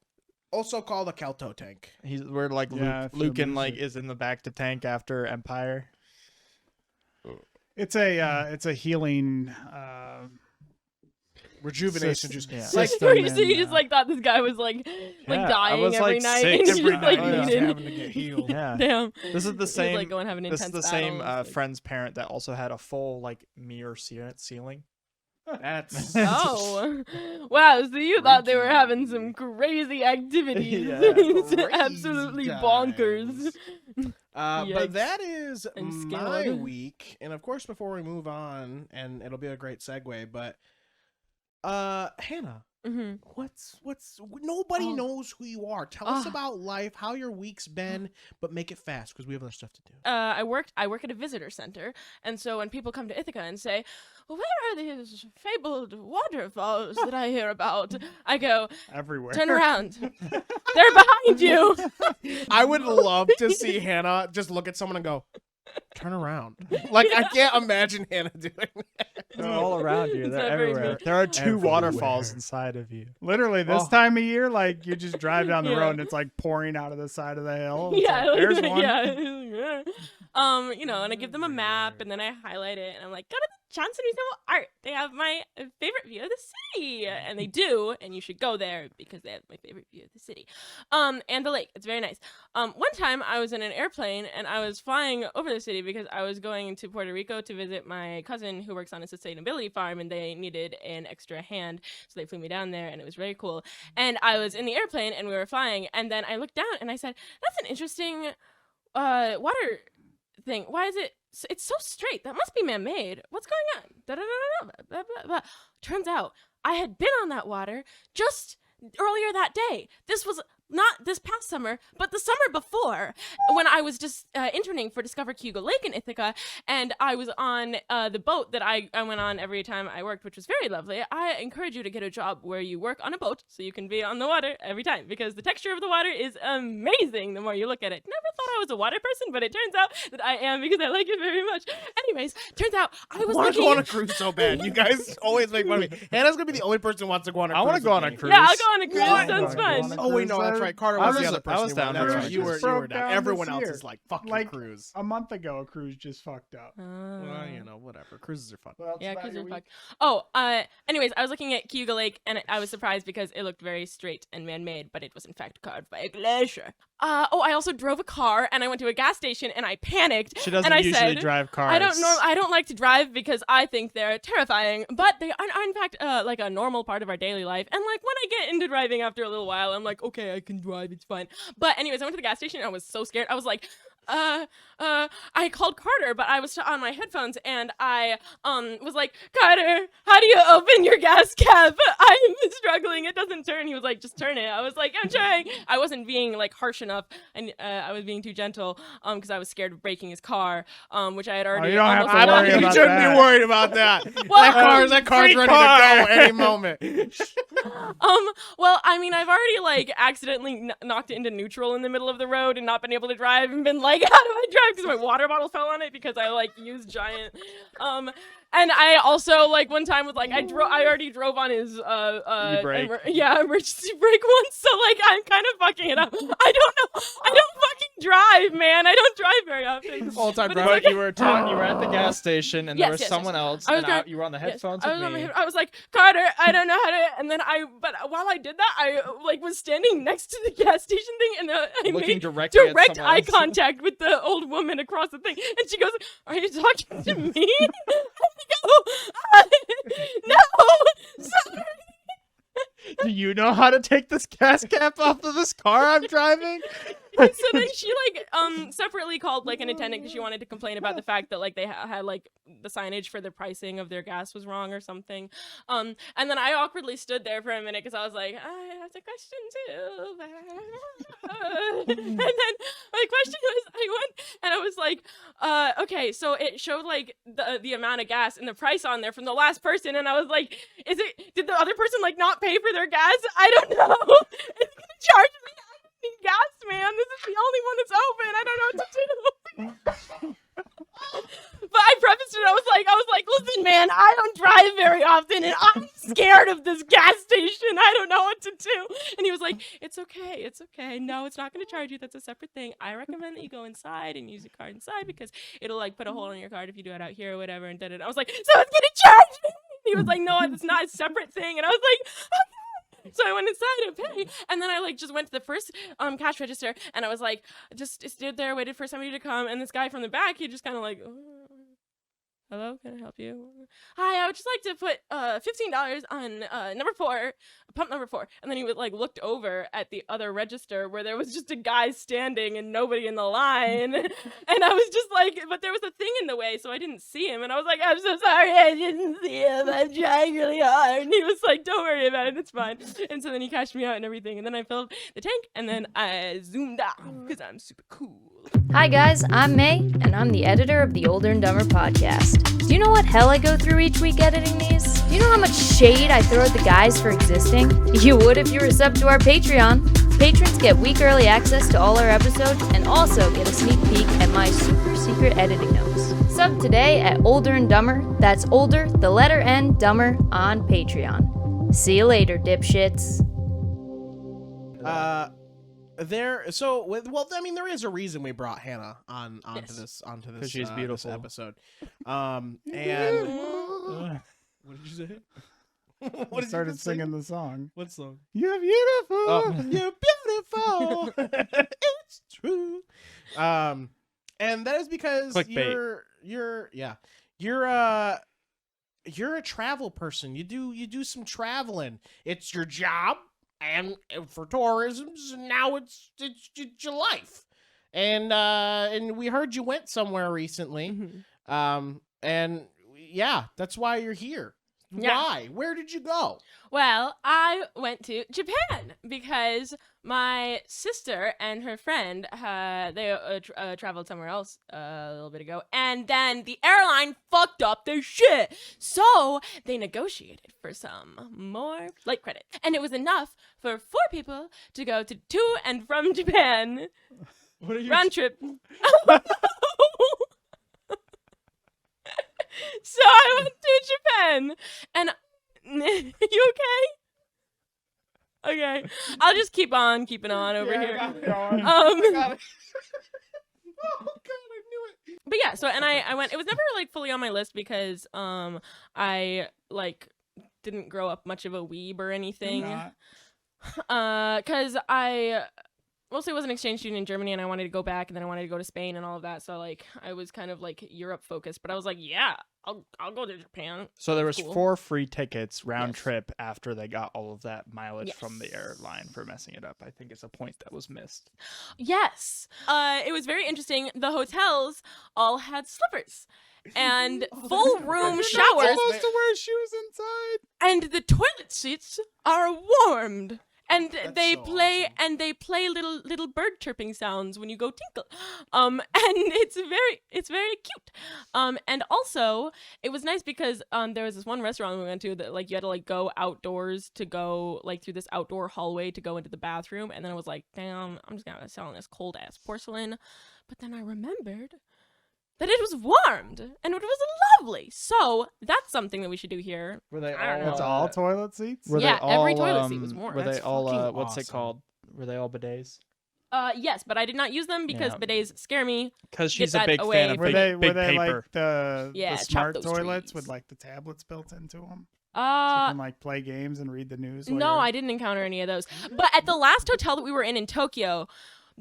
Speaker 2: Also called a Kelto tank.
Speaker 3: We're like
Speaker 1: Yeah,
Speaker 3: Luke and like is in the Bacta-tank after Empire.
Speaker 1: It's a healing
Speaker 2: Rejuvenation juice.
Speaker 3: Yeah.
Speaker 4: Like,
Speaker 1: system
Speaker 4: so you just like thought this guy was like dying
Speaker 3: was,
Speaker 4: every
Speaker 3: like,
Speaker 4: night,
Speaker 3: sick
Speaker 4: and you
Speaker 3: every
Speaker 4: just like
Speaker 3: night.
Speaker 4: needed.
Speaker 2: having to get healed.
Speaker 3: Yeah.
Speaker 4: Damn.
Speaker 3: This is the
Speaker 4: He
Speaker 3: same.
Speaker 4: was, like, going having
Speaker 3: this is
Speaker 4: intense
Speaker 3: the same
Speaker 4: battles, like-
Speaker 3: friend's parent that also had a full like mirror ceiling.
Speaker 2: That's
Speaker 4: Oh, wow! So you thought they were having some crazy activities?
Speaker 3: Yeah.
Speaker 4: Absolutely
Speaker 2: Crazy
Speaker 4: bonkers.
Speaker 2: but
Speaker 4: Yikes.
Speaker 2: that is
Speaker 4: I'm
Speaker 2: my
Speaker 4: scared.
Speaker 2: week. And of course, before we move on, and it'll be a great segue, but Hannah,
Speaker 4: Mm-hmm.
Speaker 2: what's nobody
Speaker 4: Oh.
Speaker 2: knows who you are. Tell us
Speaker 4: Ah.
Speaker 2: about life, how your week's been, but make it fast because we have other stuff to do.
Speaker 4: I work at a visitor center, and so when people come to Ithaca and say, "Where are these fabled waterfalls that I hear about?" I go,
Speaker 1: everywhere.
Speaker 4: "Turn around. They're behind you."
Speaker 2: I would love to see Hannah just look at someone and go, "Turn around." Like I can't imagine Hannah doing that.
Speaker 3: They're all around you.
Speaker 4: It's
Speaker 3: They're
Speaker 4: not very
Speaker 3: everywhere.
Speaker 4: good.
Speaker 3: There are 2
Speaker 2: Everywhere.
Speaker 3: waterfalls inside of you.
Speaker 1: Literally, this
Speaker 3: Oh.
Speaker 1: time of year, like you just drive down the
Speaker 4: Yeah.
Speaker 1: road and it's like pouring out of the side of the hill. It's
Speaker 4: Yeah,
Speaker 1: like, there's one.
Speaker 4: yeah. And I give them a map, and then I highlight it, and I'm like, "Go to the Johnson Museum of Art. They have my favorite view of the city," and they do, and you should go there because they have my favorite view of the city, and the lake. It's very nice. One time I was in an airplane and I was flying over the city because I was going to Puerto Rico to visit my cousin who works on a sustainability farm, and they needed an extra hand, so they flew me down there, and it was very cool. And I was in the airplane and we were flying, and then I looked down and I said, "That's an interesting water thing. Why is it? It's so straight. That must be man-made. What's going on?" Blah, blah, blah. Turns out I had been on that water just earlier that day. This was not this past summer, but the summer before, when I was just interning for Discover Cayuga Lake in Ithaca, and I was on the boat that I went on every time I worked, which was very lovely. I encourage you to get a job where you work on a boat so you can be on the water every time, because the texture of the water is amazing the more you look at it. Never thought I was a water person, but it turns out that I am because I like it very much. Anyways, turns out I was
Speaker 2: I want to
Speaker 4: looking...
Speaker 2: go on a cruise so bad. You guys always make fun of me. Hannah's gonna be the only person who wants to go on a cruise.
Speaker 3: I want to go on a
Speaker 2: with me.
Speaker 3: cruise.
Speaker 4: Yeah, I'll go on a cruise.
Speaker 2: What?
Speaker 4: Sounds fun.
Speaker 2: Oh wait, no, that's right. Carter
Speaker 3: I
Speaker 2: was the
Speaker 3: was-
Speaker 2: other
Speaker 3: I
Speaker 2: person.
Speaker 3: was
Speaker 2: who
Speaker 3: down
Speaker 2: went. That's
Speaker 3: for
Speaker 2: right.
Speaker 3: a
Speaker 2: You were
Speaker 3: cruise.
Speaker 2: down.
Speaker 1: Broke down
Speaker 2: Everyone
Speaker 1: this
Speaker 2: else
Speaker 1: year.
Speaker 2: is like, fuck your
Speaker 1: Like,
Speaker 2: cruise.
Speaker 1: A month ago, a cruise just fucked up.
Speaker 2: Well, you know, whatever. Cruises are fun.
Speaker 1: What else
Speaker 4: Yeah,
Speaker 1: about
Speaker 4: cruises
Speaker 1: your
Speaker 4: are
Speaker 1: week?
Speaker 4: fucked. Oh, anyways, I was looking at Cayuga Lake, and I was surprised because it looked very straight and man-made, but it was in fact carved by a glacier. I also drove a car, and I went to a gas station, and I panicked.
Speaker 3: She doesn't
Speaker 4: and I
Speaker 3: usually
Speaker 4: said,
Speaker 3: drive cars.
Speaker 4: I don't like to drive because I think they're terrifying, but they are in fact like a normal part of our daily life. And like when I get into driving after a little while, I'm like, okay, I can drive, it's fine. But anyways, I went to the gas station and I was so scared. I was like, I called Carter, but I was on my headphones, and I was like, "Carter, how do you open your gas cap? I'm struggling. It doesn't turn." He was like, "Just turn it." I was like, "I'm trying." I wasn't being like harsh enough, and I was being too gentle because I was scared of breaking his car, which I had already.
Speaker 1: you don't have
Speaker 4: almost
Speaker 1: to
Speaker 4: done.
Speaker 1: worry
Speaker 2: You
Speaker 1: about
Speaker 2: shouldn't
Speaker 1: that.
Speaker 2: be worried about that.
Speaker 4: Well,
Speaker 2: that car's ready to go any moment.
Speaker 4: Well, I mean, I've already like accidentally knocked it into neutral in the middle of the road and not been able to drive and been like, "How do I drive?" Because my water bottle fell on it because I like used giant. And I also like one time was like I already drove on his
Speaker 3: E-brake.
Speaker 4: emergency brake once, so like I'm kind of fucking it up. I don't know. I don't fucking drive, man. I don't drive very often.
Speaker 2: All-time
Speaker 4: But
Speaker 2: driver.
Speaker 4: it's
Speaker 3: But you were at the gas station, and there
Speaker 4: Yes,
Speaker 3: was
Speaker 4: yes,
Speaker 3: someone
Speaker 4: yes.
Speaker 3: else,
Speaker 4: I was
Speaker 3: and
Speaker 4: gonna-
Speaker 3: you were on the
Speaker 4: Yes,
Speaker 3: headphones
Speaker 4: I was
Speaker 3: with
Speaker 4: on my
Speaker 3: me.
Speaker 4: head- I was like, "Carter, I don't know how to," and then but while I did that, I like was standing next to the gas station thing, and I
Speaker 3: Looking
Speaker 4: made
Speaker 3: directly at
Speaker 4: direct
Speaker 3: someone
Speaker 4: eye
Speaker 3: else.
Speaker 4: contact with the old woman across the thing, and she goes, "Are you talking to me?" I go, "No, sorry."
Speaker 3: Do you know how to take this gas cap off of this car I'm driving?
Speaker 4: So then she like separately called like an attendant because she wanted to complain about the fact that like they had like the signage for the pricing of their gas was wrong or something. And then I awkwardly stood there for a minute because I was like, I have a question too. And then my question was, I went and I was like, okay, so it showed like the amount of gas and the price on there from the last person, and I was like, did the other person like not pay for their gas? I don't know. It's gonna charge me. I don't need gas, man. This is the only one that's open. I don't know what to do. But I prefaced it. I was like, listen, man, I don't drive very often, and I'm scared of this gas station. I don't know what to do. And he was like, it's okay. No, it's not going to charge you. That's a separate thing. I recommend that you go inside and use your card inside because it'll like put a hole in your card if you do it out here or whatever. And I was like, so it's going to charge me? He was like, no, it's not a separate thing. And I was like, okay. So I went inside and paid, and then I like just went to the first cash register, and I was like, just stood there, waited for somebody to come, and this guy from the back, he just kind of like, hello, can I help you? Hi, I would just like to put $15 on pump number 4. And then he would like looked over at the other register where there was just a guy standing and nobody in the line. And I was just like, but there was a thing in the way, so I didn't see him. And I was like, I'm so sorry, I didn't see him. I'm trying really hard. And he was like, don't worry about it, it's fine. And so then he cashed me out and everything. And then I filled the tank, and then I zoomed out because I'm super cool.
Speaker 10: Hi guys, I'm May, and I'm the editor of the Older and Dumber podcast. Do you know what hell I go through each week editing these? Do you know how much shade I throw at the guys for existing? You would if you were sub to our Patreon. Patrons get week early access to all our episodes and also get a sneak peek at my super secret editing notes. Sub today at Older and Dumber. That's Older, the letter N, Dumber on Patreon. See you later, dipshits.
Speaker 2: There is a reason we brought Hannah onto this
Speaker 3: because she's beautiful.
Speaker 2: This episode. And what did you say?
Speaker 1: What started singing the song.
Speaker 2: What song?
Speaker 1: You're beautiful.
Speaker 2: Oh. You're beautiful. It's true. And that is because
Speaker 3: Clickbait.
Speaker 2: you're a travel person. You do some traveling. It's your job. And for tourism, now it's your life, and we heard you went somewhere recently, and yeah, that's why you're here.
Speaker 4: Yeah.
Speaker 2: Why? Where did you go?
Speaker 4: Well, I went to Japan because my sister and her friend they traveled somewhere else a little bit ago, and then the airline fucked up their shit. So they negotiated for some more flight credit, and it was enough for 4 people to go to and from Japan.
Speaker 2: What are you
Speaker 4: round trip? So I went to Japan, and you okay? Okay, I'll just keep on keeping on over here.
Speaker 2: I got it. Oh God, I knew it.
Speaker 4: But yeah, so and I went. It was never like fully on my list because I like didn't grow up much of a weeb or anything. Because I mostly was an exchange student in Germany, and I wanted to go back, and then I wanted to go to Spain and all of that. So like I was kind of like Europe focused, but I was like, yeah, I'll go to Japan.
Speaker 3: So there was
Speaker 4: cool.
Speaker 3: 4 free tickets round
Speaker 4: Yes.
Speaker 3: trip after they got all of that mileage from the
Speaker 4: Yes.
Speaker 3: airline for messing it up. I think it's a point that was missed.
Speaker 4: Yes. It was very interesting. The hotels all had slippers and full room showers,
Speaker 1: Supposed to wear shoes inside.
Speaker 4: and the toilet seats are warmed. And they
Speaker 2: so
Speaker 4: play
Speaker 2: awesome.
Speaker 4: and they play little bird chirping sounds when you go tinkle. And it's very cute. And also it was nice because there was this one restaurant we went to that like you had to like go outdoors to go like through this outdoor hallway to go into the bathroom, and then I was like, damn, I'm just gonna sell this cold ass porcelain. But then I remembered that it was warmed and it was lovely. So that's something that we should do here.
Speaker 3: Were they
Speaker 4: I don't know.
Speaker 1: It's all toilet seats.
Speaker 3: Were
Speaker 4: Yeah,
Speaker 3: they all,
Speaker 4: every toilet seat was warm.
Speaker 3: Were
Speaker 2: That's
Speaker 3: they all
Speaker 2: fucking
Speaker 3: what's it
Speaker 2: awesome.
Speaker 3: called? Were they all bidets?
Speaker 4: Yes, but I did not use them because
Speaker 3: Yeah.
Speaker 4: bidets scare me.
Speaker 3: Because she's
Speaker 4: Get
Speaker 3: a
Speaker 4: that
Speaker 3: big
Speaker 4: away
Speaker 3: fan of
Speaker 4: from-
Speaker 1: Were
Speaker 3: big,
Speaker 1: they
Speaker 3: big paper.
Speaker 1: like the
Speaker 4: Yeah, chop
Speaker 1: smart
Speaker 4: those
Speaker 1: toilets
Speaker 4: trees.
Speaker 1: with like the tablets built into them? So you can like play games and read the news.
Speaker 4: No, I didn't encounter any of those. But at the last hotel that we were in Tokyo,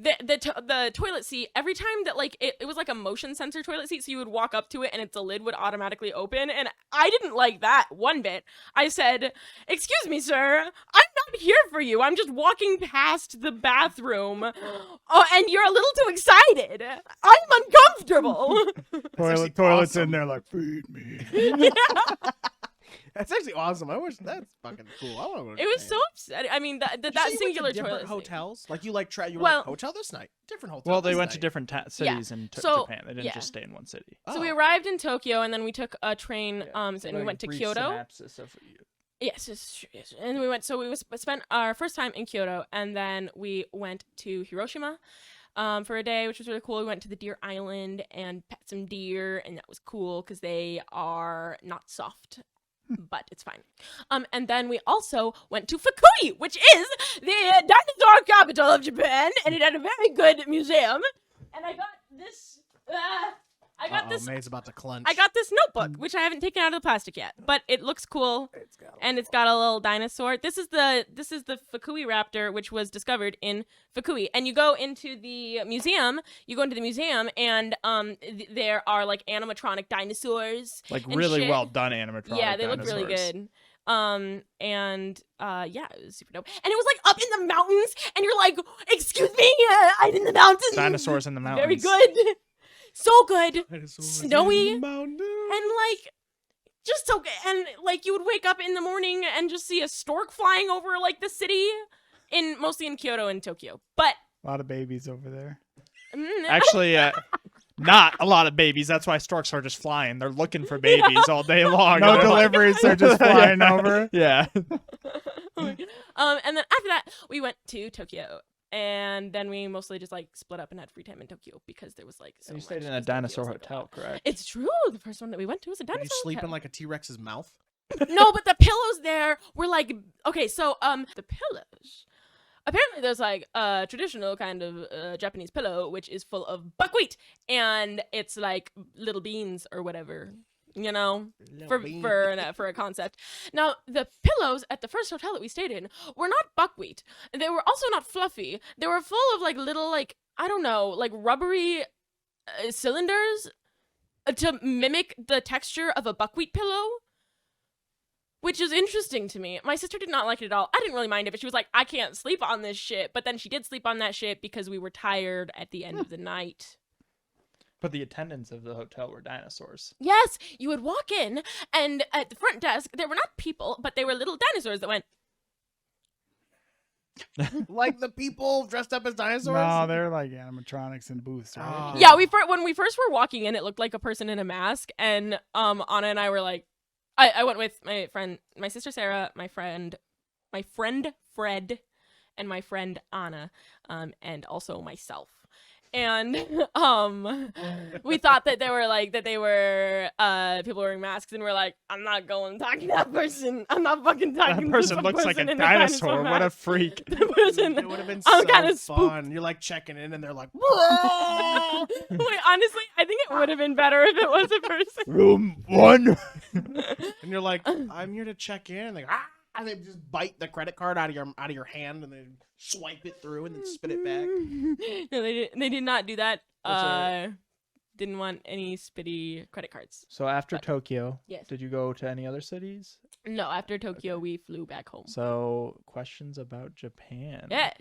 Speaker 4: the toilet seat, every time that like it was like a motion sensor toilet seat, so you would walk up to it and the lid would automatically open, and I didn't like that one bit. I said, "Excuse me, sir, I'm I'm here for you. I'm just walking past the bathroom. Oh, and you're a little too excited. I'm uncomfortable.
Speaker 1: Toilet's in there like, feed me.
Speaker 2: That's actually awesome. I wish that's fucking cool. I want to go to
Speaker 4: It was
Speaker 2: Japan.
Speaker 4: so upsetting. I mean, that
Speaker 2: Did you say you went
Speaker 4: singular
Speaker 2: to different
Speaker 4: toilet thing.
Speaker 2: hotels. Like you like you were
Speaker 4: Well-
Speaker 2: like hotel this night, different hotel.
Speaker 3: Well, they
Speaker 2: this
Speaker 3: went to
Speaker 2: night.
Speaker 3: different cities in
Speaker 4: So,
Speaker 3: Japan. They didn't
Speaker 4: yeah.
Speaker 3: just stay in one city.
Speaker 4: So we arrived in Tokyo, and then we took a train. And we went to
Speaker 3: Brief
Speaker 4: Kyoto.
Speaker 3: synopsis of you.
Speaker 4: Yes, yes, and we went. So we spent our first time in Kyoto, and then we went to Hiroshima for a day, which was really cool. We went to the Deer Island and pet some deer, and that was cool because they are not soft. But it's fine. And then we also went to Fukui, which is the dinosaur capital of Japan, and it had a very good museum. And I got this. I got this.
Speaker 2: May's about to clench.
Speaker 4: I got this notebook, which I haven't taken out of the plastic yet, but it looks cool, and it's got a little dinosaur. This is the Fukui raptor, which was discovered in Fukui. And you go into the museum. And there are like animatronic dinosaurs,
Speaker 3: Like
Speaker 4: and
Speaker 3: really
Speaker 4: shit.
Speaker 3: well done animatronic.
Speaker 4: Yeah, they look really
Speaker 3: dinosaurs.
Speaker 4: good. Yeah, it was super dope. And it was like up in the mountains, and you're like, excuse me, I'm in the mountains.
Speaker 3: Dinosaurs in the mountains.
Speaker 4: Very good. So good. Snowy.
Speaker 2: In the mountains.
Speaker 4: And like just so good. And like you would wake up in the morning and just see a stork flying over like the city mostly in Kyoto and Tokyo. But
Speaker 1: A lot of babies over there.
Speaker 3: Actually, not a lot of babies. That's why storks are just flying. They're looking for babies all day long.
Speaker 1: No
Speaker 3: And they're like-
Speaker 1: deliveries, they're just flying over.
Speaker 3: Yeah.
Speaker 4: and then after that we went to Tokyo. And then we mostly just like split up and had free time in Tokyo because there was like so
Speaker 3: You
Speaker 4: much,
Speaker 3: stayed in a
Speaker 4: because Tokyo
Speaker 3: dinosaur
Speaker 4: was, like, a lot.
Speaker 3: hotel, correct?
Speaker 4: It's true. The first one that we went to was a
Speaker 2: Did
Speaker 4: dinosaur
Speaker 2: you sleep
Speaker 4: hotel.
Speaker 2: in like a T-Rex's mouth?
Speaker 4: No, but the pillows there were like okay. So the pillows. Apparently, there's like a traditional kind of Japanese pillow which is full of buckwheat, and it's like little beans or whatever, you know, for a concept. Now, the pillows at the first hotel that we stayed in were not buckwheat. They were also not fluffy. They were full of like little like I don't know like rubbery cylinders to mimic the texture of a buckwheat pillow. Which is interesting to me. My sister did not like it at all. I didn't really mind it, but she was like, I can't sleep on this shit. But then she did sleep on that shit because we were tired at the end of the night.
Speaker 3: But the attendants of the hotel were dinosaurs.
Speaker 4: Yes, you would walk in, and at the front desk, there were not people, but they were little dinosaurs that went,
Speaker 2: Like the people dressed up as dinosaurs?
Speaker 1: No, they're like animatronics in booths, right?
Speaker 4: yeah, when we first were walking in, it looked like a person in a mask, and Anna and I were like, I went with my sister Sarah, my friend Fred, and my friend Anna, and also myself. And we thought that they were people wearing masks, and we're like, I'm not going talking to that person. I'm not fucking talking
Speaker 3: That person
Speaker 4: to the
Speaker 3: looks like a
Speaker 4: person in
Speaker 3: dinosaur. What a
Speaker 4: mask.
Speaker 3: freak.
Speaker 4: The person,
Speaker 2: It would have been
Speaker 4: I'm
Speaker 2: so
Speaker 4: kinda
Speaker 2: fun. You're like checking in, and they're like,
Speaker 4: Wait, honestly, I think it would have been better if it was a person.
Speaker 3: Room 1.
Speaker 2: and you're like, I'm here to check in. And they go, ah! And they just bite the credit card out of your hand, and then swipe it through, and then spit it back.
Speaker 4: No, they did not do that.
Speaker 3: What's that?
Speaker 4: Didn't want any spitty credit cards.
Speaker 3: So after Tokyo,
Speaker 4: Yes.
Speaker 3: did you go to any other cities?
Speaker 4: No, after Tokyo, we flew back home.
Speaker 3: So questions about Japan.
Speaker 4: Yes.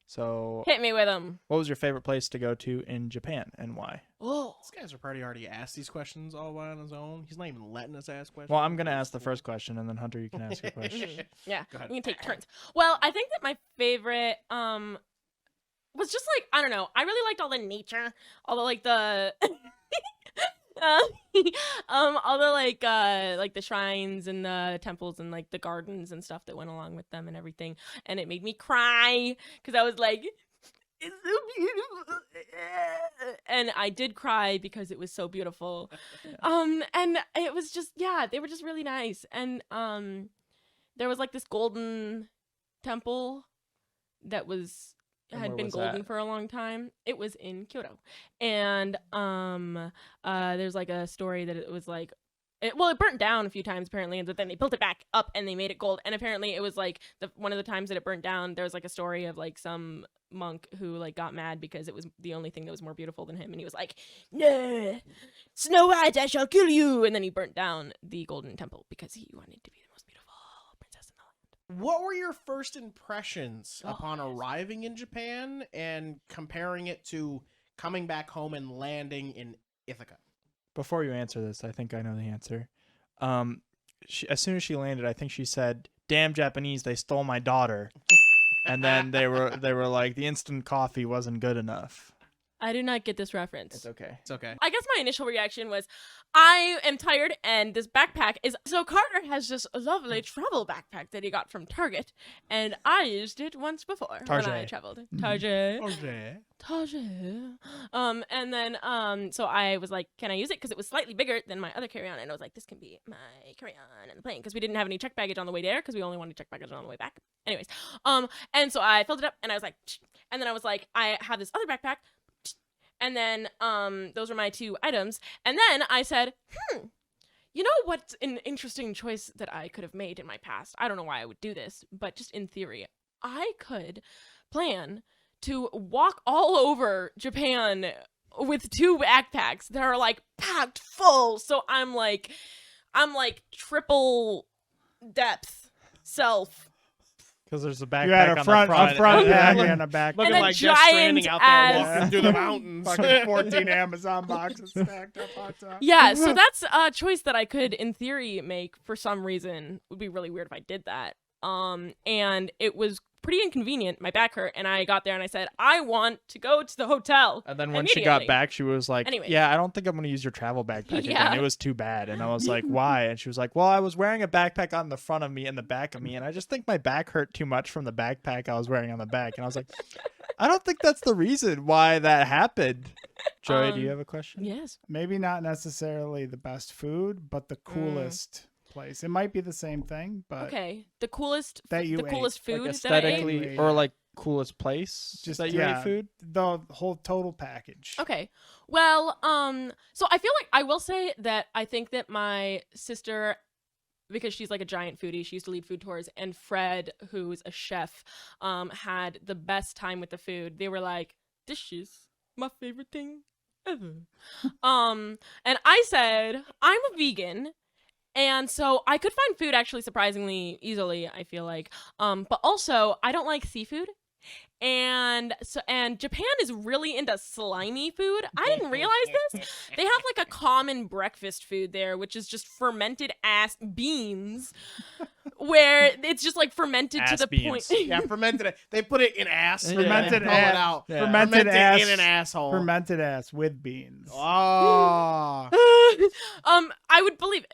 Speaker 3: So
Speaker 4: Hit me with them.
Speaker 3: what was your favorite place to go to in Japan and why?
Speaker 4: Oh.
Speaker 2: This guy's probably already asked these questions all by on his own. He's not even letting us ask questions.
Speaker 3: Well, I'm going to ask the first question and then Hunter, you can ask your question.
Speaker 4: Yeah,
Speaker 2: Go ahead.
Speaker 4: we can take turns. Well, I think that my favorite was just like I don't know. I really liked all the nature, all the like the all the like the shrines and the temples and like the gardens and stuff that went along with them and everything. And it made me cry because I was like, it's so beautiful. And I did cry because it was so beautiful. And it was just they were just really nice. And there was like this golden temple that was
Speaker 3: And
Speaker 4: had
Speaker 3: where
Speaker 4: been
Speaker 3: was
Speaker 4: golden
Speaker 3: that?
Speaker 4: for a long time. It was in Kyoto. And there's like a story that it was like it burnt down a few times apparently, but then they built it back up and they made it gold. And apparently it was like one of the times that it burnt down, there was like a story of like some monk who like got mad because it was the only thing that was more beautiful than him, and he was like, "No, Snow White, I shall kill you!" And then he burnt down the golden temple because he wanted to be the most beautiful princess in the land.
Speaker 2: What were your first impressions upon arriving in Japan and comparing it to coming back home and landing in Ithaca?
Speaker 3: Before you answer this, I think I know the answer. As soon as she landed, I think she said, "Damn Japanese, they stole my daughter." And then they were like, the instant coffee wasn't good enough.
Speaker 4: I do not get this reference.
Speaker 3: It's okay.
Speaker 2: It's okay.
Speaker 4: I guess my initial reaction was, I am tired, and this backpack is... So Carter has this lovely travel backpack that he got from Target, and I used it once before when I traveled. Target. And then, so I was like, can I use it? Because it was slightly bigger than my other carry-on, and I was like, this can be my carry-on in the plane, because we didn't have any checked baggage on the way there, because we only wanted checked baggage on the way back. Anyways, and so I filled it up, and I was like, and then I was like, I have this other backpack, and then those were my 2 items. And then I said, you know what's an interesting choice that I could have made in my past? I don't know why I would do this, but just in theory, I could plan to walk all over Japan with 2 backpacks that are like packed full. So I'm like triple depth self.
Speaker 3: Because there's a backpack
Speaker 1: You had a front bag and a back.
Speaker 2: Looking
Speaker 4: And a
Speaker 2: like Death Stranding
Speaker 4: giant
Speaker 2: out there
Speaker 4: ass-
Speaker 2: walking through the mountains.
Speaker 1: Fucking 14 Amazon boxes stacked up on top.
Speaker 4: Yeah, so that's a choice that I could, in theory, make for some reason. It would be really weird if I did that. And it was pretty inconvenient. My back hurt, and I got there and I said, I want to go to the hotel.
Speaker 3: And then when she got
Speaker 4: immediately.
Speaker 3: back, she was like,
Speaker 4: Anyway.
Speaker 3: yeah, I don't think I'm going to use your travel backpack
Speaker 4: Yeah.
Speaker 3: again. It was too bad. And I was like, why? And she was like, well, I was wearing a backpack on the front of me and the back of me, and I just think my back hurt too much from the backpack I was wearing on the back. And I was like, I don't think that's the reason why that happened. Joey, do you have a question?
Speaker 4: Yes.
Speaker 1: Maybe not necessarily the best food, but the coolest place. It might be the same thing, but
Speaker 4: Okay. The coolest
Speaker 1: That you
Speaker 4: the coolest
Speaker 1: ate.
Speaker 4: food
Speaker 3: Like
Speaker 4: that I ate?
Speaker 3: aesthetically, or like coolest place
Speaker 1: just
Speaker 3: that you ate food?
Speaker 1: The whole total package.
Speaker 4: Okay. Well, so I feel like I will say that I think that my sister, because she's like a giant foodie, she used to lead food tours, and Fred, who's a chef, had the best time with the food. They were like, this is my favorite thing ever. And I said, I'm a vegan. And so I could find food actually surprisingly easily, I feel like. But also, I don't like seafood. And Japan is really into slimy food. I didn't realize this. They have like a common breakfast food there, which is just fermented ass beans, where it's just like fermented
Speaker 3: Ass
Speaker 4: to the
Speaker 3: beans.
Speaker 4: point.
Speaker 2: Yeah, fermented. They put it in ass.
Speaker 3: Yeah.
Speaker 1: Fermented
Speaker 2: and pull
Speaker 1: ass.
Speaker 2: it out.
Speaker 3: Yeah.
Speaker 1: Fermented ass
Speaker 2: in an asshole.
Speaker 1: Fermented ass with beans.
Speaker 2: Oh.
Speaker 4: I would believe it.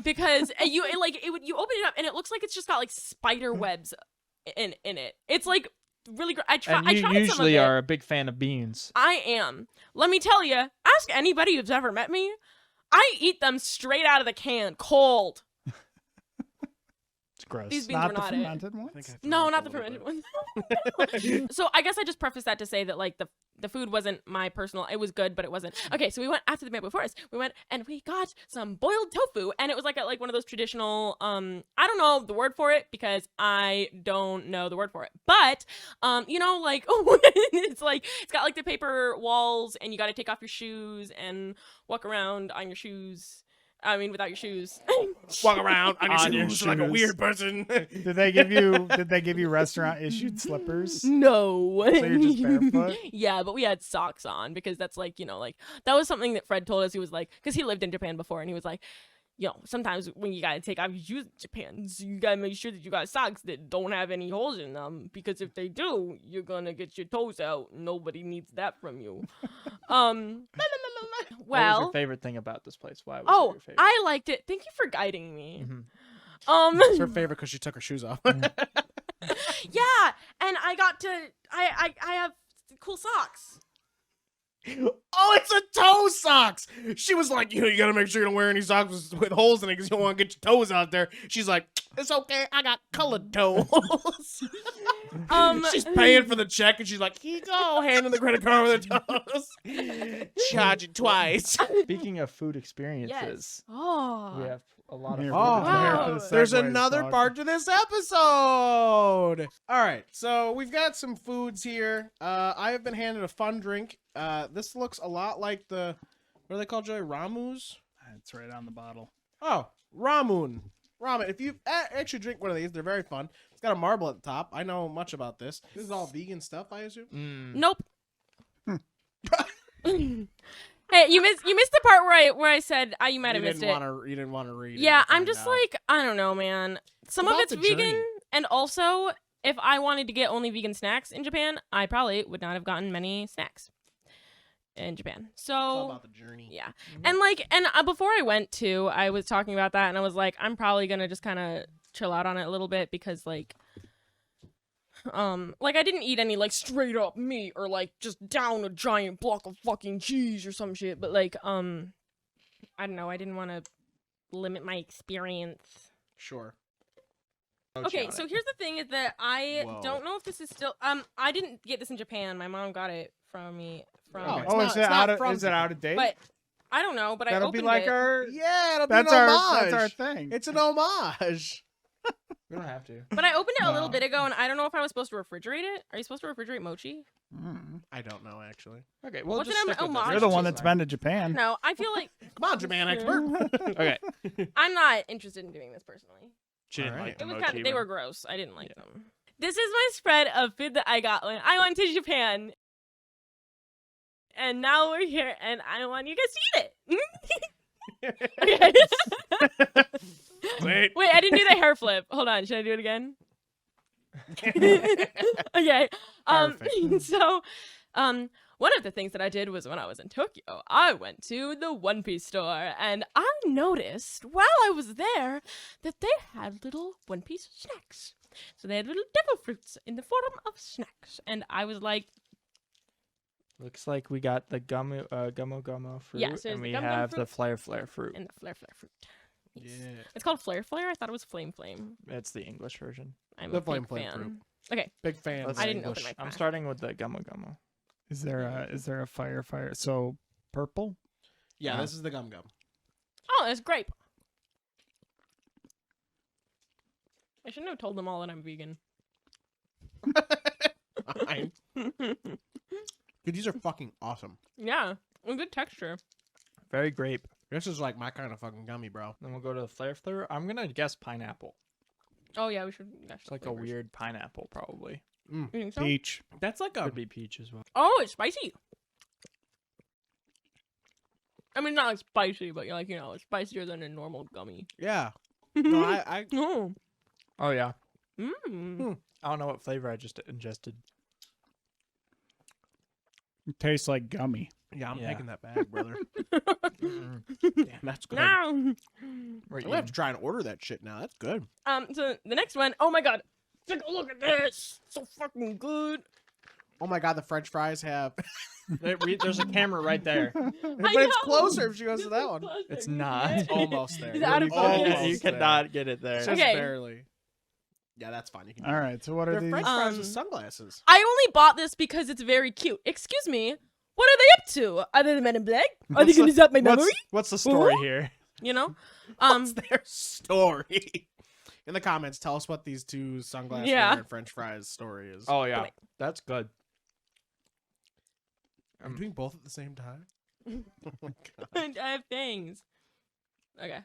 Speaker 4: Because you open it up and it looks like it's just got like spider webs in it. It's like really great. I
Speaker 3: And you
Speaker 4: tried some of
Speaker 3: usually
Speaker 4: it.
Speaker 3: are a big fan of beans.
Speaker 4: I am. Let me tell you. Ask anybody who's ever met me. I eat them straight out of the can, cold.
Speaker 3: It's gross.
Speaker 4: These beans
Speaker 1: Not
Speaker 4: were
Speaker 1: the
Speaker 4: not it.
Speaker 1: fermented ones?
Speaker 4: No, not the fermented ones. So I guess I just preface that to say that like the food wasn't my personal. It was good, but it wasn't. Okay, so we went after the bamboo forest. We went and we got some boiled tofu, and it was like one of those traditional. I don't know the word for it because I don't know the word for it, but like it's got like the paper walls, and you got to take off your shoes and walk around on your shoes. I mean, without your shoes.
Speaker 2: Walk around on your
Speaker 1: your
Speaker 2: shoes like a
Speaker 1: shoes.
Speaker 2: weird person.
Speaker 1: Did they give you restaurant issued slippers?
Speaker 4: No.
Speaker 1: So you're just barefoot?
Speaker 4: Yeah, but we had socks on because that's like, that was something that Fred told us. He was like, because he lived in Japan before, and he was like, sometimes when you gotta take off your shoes in Japan, so you gotta make sure that you got socks that don't have any holes in them, because if they do, you're gonna get your toes out. Nobody needs that from you.
Speaker 3: What was
Speaker 4: Well,
Speaker 3: your favorite thing about this place? Why was it your favorite?
Speaker 4: I liked it. Thank you for guiding me.
Speaker 2: It's her favorite because she took her shoes off.
Speaker 4: Yeah, and I got to I have cool socks.
Speaker 2: Oh, it's a toe socks. She was like, you gotta make sure you don't wear any socks with holes in it because you don't want to get your toes out there. She's like, it's okay, I got colored toes. She's paying for the check, and she's like, here you go, handing the credit card with her toes. Charge it twice.
Speaker 3: Speaking of food experiences,
Speaker 4: Yes. Oh.
Speaker 3: we have a lot of
Speaker 1: Here
Speaker 3: food
Speaker 1: for the-
Speaker 3: experiences.
Speaker 1: here for the
Speaker 2: There's
Speaker 1: segues,
Speaker 2: another
Speaker 1: dog.
Speaker 2: part to this episode. All right, so we've got some foods here. I have been handed a fun drink. This looks a lot like what are they called, Joey? Ramus?
Speaker 1: It's right on the bottle.
Speaker 2: Oh, ramen. If you actually drink one of these, they're very fun. It's got a marble at the top. I know much about this. This is all vegan stuff, I assume.
Speaker 4: Nope. Hey, you missed the part where I said you might have missed it.
Speaker 2: You didn't want to read it.
Speaker 4: Yeah,
Speaker 2: to
Speaker 4: I'm
Speaker 2: find
Speaker 4: just
Speaker 2: out.
Speaker 4: like, I don't know, man. Some of
Speaker 2: about
Speaker 4: it's
Speaker 2: the
Speaker 4: vegan,
Speaker 2: journey.
Speaker 4: and also, if I wanted to get only vegan snacks in Japan, I probably would not have gotten many snacks in Japan.
Speaker 2: It's all
Speaker 4: So,
Speaker 2: about the journey.
Speaker 4: yeah. And before I went to, I was talking about that, and I was like, I'm probably gonna just kind of chill out on it a little bit because I didn't eat any straight up meat or just down a giant block of fucking cheese or some shit, but I don't know, I didn't want to limit my experience.
Speaker 2: Sure.
Speaker 4: Okay, so here's the thing is that I
Speaker 2: Whoa.
Speaker 4: don't know if this is still I didn't get this in Japan. My mom got it from me
Speaker 2: Oh,
Speaker 4: from
Speaker 2: it's
Speaker 1: Is it out of date?
Speaker 4: but I don't know, but I
Speaker 1: That'll
Speaker 4: opened
Speaker 1: be like
Speaker 4: it.
Speaker 1: our.
Speaker 2: Yeah, it'll
Speaker 1: That's
Speaker 2: be an
Speaker 1: our.
Speaker 2: homage.
Speaker 1: That's our thing.
Speaker 2: It's an homage.
Speaker 3: We don't have to.
Speaker 4: But I opened it a little
Speaker 1: No.
Speaker 4: bit ago, and I don't know if I was supposed to refrigerate it. Are you supposed to refrigerate mochi?
Speaker 2: I don't know, actually.
Speaker 3: Okay, well,
Speaker 4: What's
Speaker 3: just
Speaker 4: an
Speaker 3: stick with
Speaker 4: homage?
Speaker 3: this.
Speaker 1: You're the one
Speaker 3: It's
Speaker 1: that's
Speaker 3: fine.
Speaker 1: been to Japan.
Speaker 4: No, I feel like
Speaker 2: Come on, Japan expert.
Speaker 3: Okay.
Speaker 4: I'm not interested in doing this personally.
Speaker 3: She didn't
Speaker 2: Alright.
Speaker 3: like the
Speaker 4: It was
Speaker 3: mochi
Speaker 4: they
Speaker 3: one.
Speaker 4: were gross. I didn't like them. This is my spread of food that I got when I went to Japan. And now we're here, and I want you guys to eat it. Okay.
Speaker 2: Wait.
Speaker 4: Wait, I didn't do the hair flip. Hold on, should I do it again? Okay.
Speaker 2: Perfect.
Speaker 4: So, one of the things that I did was when I was in Tokyo, I went to the One Piece store, and I noticed while I was there that they had little One Piece snacks. So they had little devil fruits in the form of snacks, and I was like,
Speaker 3: Looks like we got the gummo fruit,
Speaker 4: Yeah, so there's
Speaker 3: and
Speaker 4: the
Speaker 3: we
Speaker 4: gum gum
Speaker 3: have
Speaker 4: fruit
Speaker 3: the flare fruit.
Speaker 4: and the flare fruit. Yes.
Speaker 2: Yeah.
Speaker 4: It's called flare. I thought it was flame.
Speaker 3: It's the English version.
Speaker 4: I'm
Speaker 2: The
Speaker 4: a big
Speaker 2: flame
Speaker 4: fan.
Speaker 2: fruit.
Speaker 4: Okay.
Speaker 2: Big fan.
Speaker 3: Let's
Speaker 4: I
Speaker 2: of
Speaker 4: didn't
Speaker 2: English.
Speaker 4: open my
Speaker 3: I'm
Speaker 4: pack.
Speaker 3: starting with the gummo.
Speaker 1: Is there a fire? So purple.
Speaker 2: Yeah,
Speaker 3: Yeah.
Speaker 2: this is the gum gum.
Speaker 4: Oh, it's grape. I shouldn't have told them all that I'm vegan.
Speaker 2: Fine. Dude, these are fucking awesome.
Speaker 4: Yeah, a good texture.
Speaker 3: Very grape.
Speaker 2: This is like my kind of fucking gummy, bro.
Speaker 3: Then we'll go to the flare. I'm gonna guess pineapple.
Speaker 4: Oh yeah, we should.
Speaker 3: It's like a weird pineapple, probably.
Speaker 4: You think so?
Speaker 1: Peach.
Speaker 2: That's like a.
Speaker 3: Could be peach as well.
Speaker 4: Oh, it's spicy. I mean, not like spicy, but it's spicier than a normal gummy.
Speaker 2: Yeah. No, I
Speaker 4: Oh.
Speaker 3: Oh yeah.
Speaker 4: Mmm.
Speaker 3: I don't know what flavor I just ingested.
Speaker 1: It tastes like gummy.
Speaker 2: Yeah, I'm
Speaker 3: Yeah.
Speaker 2: taking that bag, brother.
Speaker 3: Mm-mm.
Speaker 2: Damn, that's good. I'm
Speaker 4: No.
Speaker 2: gonna have to try and order that shit now. That's good.
Speaker 4: So the next one, oh my god. Take a look at this. So fucking good.
Speaker 2: Oh my god, the French fries have.
Speaker 3: There's a camera right there.
Speaker 2: but it's
Speaker 4: know.
Speaker 2: closer if she goes to that one.
Speaker 3: It's not.
Speaker 2: It's almost there.
Speaker 4: Is it out of
Speaker 2: You
Speaker 4: focus?
Speaker 2: almost
Speaker 3: You
Speaker 2: there.
Speaker 3: cannot get it there.
Speaker 2: Just
Speaker 4: Okay.
Speaker 2: barely. Yeah, that's fine. You can.
Speaker 1: All right. So what are
Speaker 2: They're
Speaker 1: these?
Speaker 2: French fries with
Speaker 4: Um,
Speaker 2: sunglasses.
Speaker 4: I only bought this because it's very cute. Excuse me. What are they up to? Are they the Men in Black? Are they
Speaker 3: What's
Speaker 4: gonna
Speaker 3: the-
Speaker 4: zap my memory?
Speaker 3: What's the story
Speaker 4: Ooh.
Speaker 3: here?
Speaker 4: You know?
Speaker 2: What's their story? In the comments, tell us what these two sunglass
Speaker 4: Yeah.
Speaker 2: wearing French fries story is.
Speaker 3: Oh yeah,
Speaker 4: Wait.
Speaker 3: that's good.
Speaker 2: I'm doing both at the same time. Oh my god.
Speaker 4: I have things. Okay.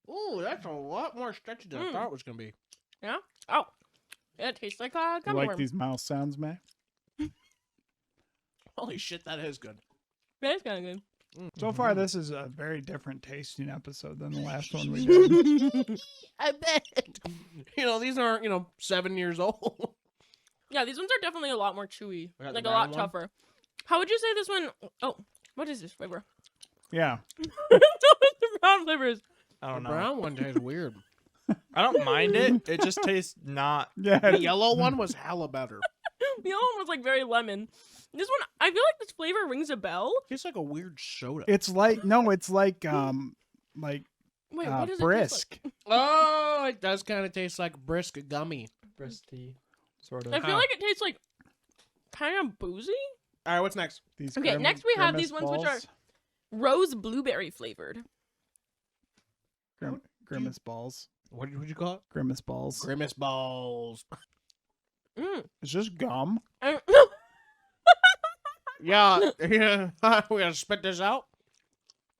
Speaker 2: Ooh, that's a lot more stretchy than I
Speaker 4: Mm.
Speaker 2: thought it was gonna be.
Speaker 4: Yeah? Oh. It tastes like a
Speaker 1: You
Speaker 4: gum
Speaker 1: like
Speaker 4: worm.
Speaker 1: these mouse sounds, May?
Speaker 2: Holy shit, that is good.
Speaker 4: That is kind of good.
Speaker 1: So far, this is a very different tasting episode than the last one we did.
Speaker 2: I bet. These aren't 7 years old.
Speaker 4: Yeah, these ones are definitely a lot more chewy.
Speaker 2: We got
Speaker 4: Like
Speaker 2: the
Speaker 4: a lot
Speaker 2: brown one?
Speaker 4: tougher. How would you say this one? Oh, what is this flavor?
Speaker 1: Yeah.
Speaker 4: The brown flavors.
Speaker 3: I
Speaker 2: The
Speaker 3: don't know.
Speaker 2: brown one tastes weird.
Speaker 3: I don't mind it. It just tastes not.
Speaker 1: Yeah.
Speaker 2: The yellow one was hella better.
Speaker 4: The other one was like very lemon. This one, I feel like this flavor rings a bell.
Speaker 2: Tastes like a weird soda.
Speaker 1: It's like
Speaker 4: Wait,
Speaker 1: what does it taste brisk.
Speaker 4: like?
Speaker 2: Oh, it does kind of taste like brisk gummy.
Speaker 3: Bristy, sort of.
Speaker 4: I feel like it tastes like kind of boozy.
Speaker 2: All right, what's next?
Speaker 1: These
Speaker 4: Okay, next we have
Speaker 1: grimace
Speaker 4: these ones which are
Speaker 1: balls.
Speaker 4: rose blueberry flavored.
Speaker 1: Grimace balls.
Speaker 2: What would you call it?
Speaker 1: Grimace balls.
Speaker 2: Grimace balls.
Speaker 4: Mm.
Speaker 1: It's just gum.
Speaker 2: Yeah, we gotta spit this out.